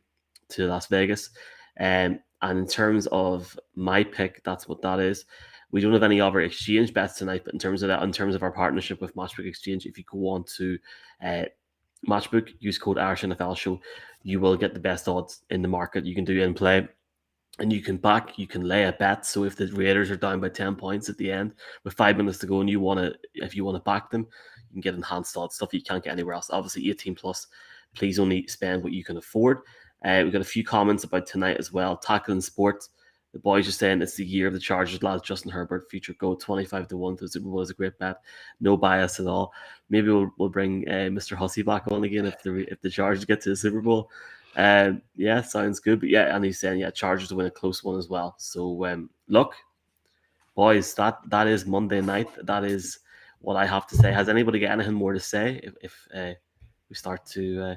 to Las Vegas. And in terms of my pick, that's what that is. We don't have any other exchange bets tonight, but in terms of that, in terms of our partnership with Matchbook Exchange, if you go on to Matchbook, use code Irish NFL Show, you will get the best odds in the market. You can do in play. And you can lay a bet. So if the Raiders are down by 10 points at the end with 5 minutes to go, and if you want to back them, you can get enhanced odds, stuff you can't get anywhere else. Obviously, 18 plus. Please only spend what you can afford. We've got a few comments about tonight as well. Tackling Sports. The boys are saying it's the year of the Chargers, lads. Justin Herbert, future go 25-1 to the Super Bowl is a great bet. No bias at all. Maybe we'll bring Mr. Hussey back on again if the Chargers get to the Super Bowl. Yeah, sounds good. But yeah, and he's saying, Chargers to win a close one as well. So look, boys, that is Monday night. That is what I have to say. Has anybody got anything more to say if we start to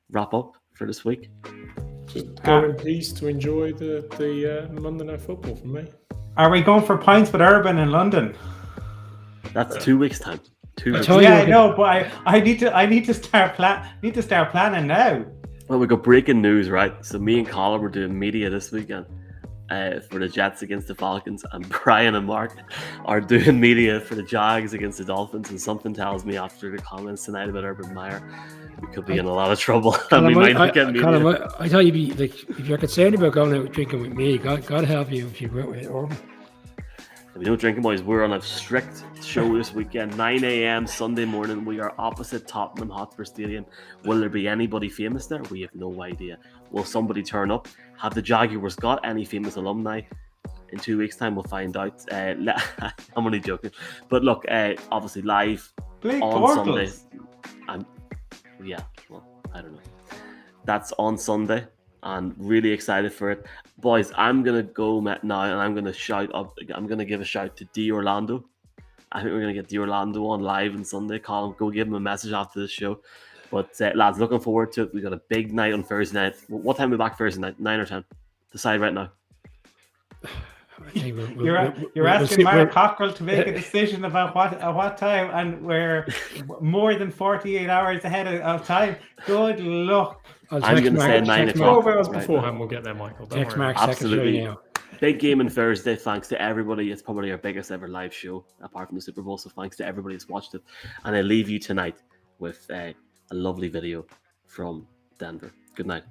wrap up for this week? Just go in peace to enjoy the Monday Night Football from me. Are we going for pints with Urban in London? That's 2 weeks time. 2 weeks. Yeah, I know, but I need to start planning now. Well, we got breaking news, right? So me and Colin were doing media this weekend for the Jets against the Falcons, and Brian and Mark are doing media for the Jags against the Dolphins. And something tells me after the comments tonight about Urban Meyer, we could be in a lot of trouble. And we might not get media. Colin, I thought you'd be like, if you're concerned about going out drinking with me, God help you if you go out with Urban. If you don't drink, boys, we're on a strict show this weekend. 9 a.m. Sunday morning. We are opposite Tottenham Hotspur Stadium. Will there be anybody famous there? We have no idea. Will somebody turn up? Have the Jaguars got any famous alumni? In 2 weeks' time, we'll find out. I'm only joking. But look, obviously live Blake on Bortles. Sunday. Yeah, well, I don't know. That's on Sunday. And really excited for it. Boys, I'm going to go now and I'm going to give a shout to D Orlando. I think we're going to get D Orlando on live on Sunday. Colin, go give him a message after this show. But lads, looking forward to it. We've got a big night on Thursday night. What time are we back Thursday night? 9 or 10? Decide right now. You're asking Mark Cockrell to make a decision about what time, and we're more than 48 hours ahead of time. Good luck. I'm going to say 9 o'clock. 12 hours beforehand, we'll get there, Michael. Text Mark Absolutely. Big game on Thursday. Thanks to everybody. It's probably our biggest ever live show, apart from the Super Bowl. So thanks to everybody that's watched it. And I leave you tonight with a lovely video from Denver. Good night.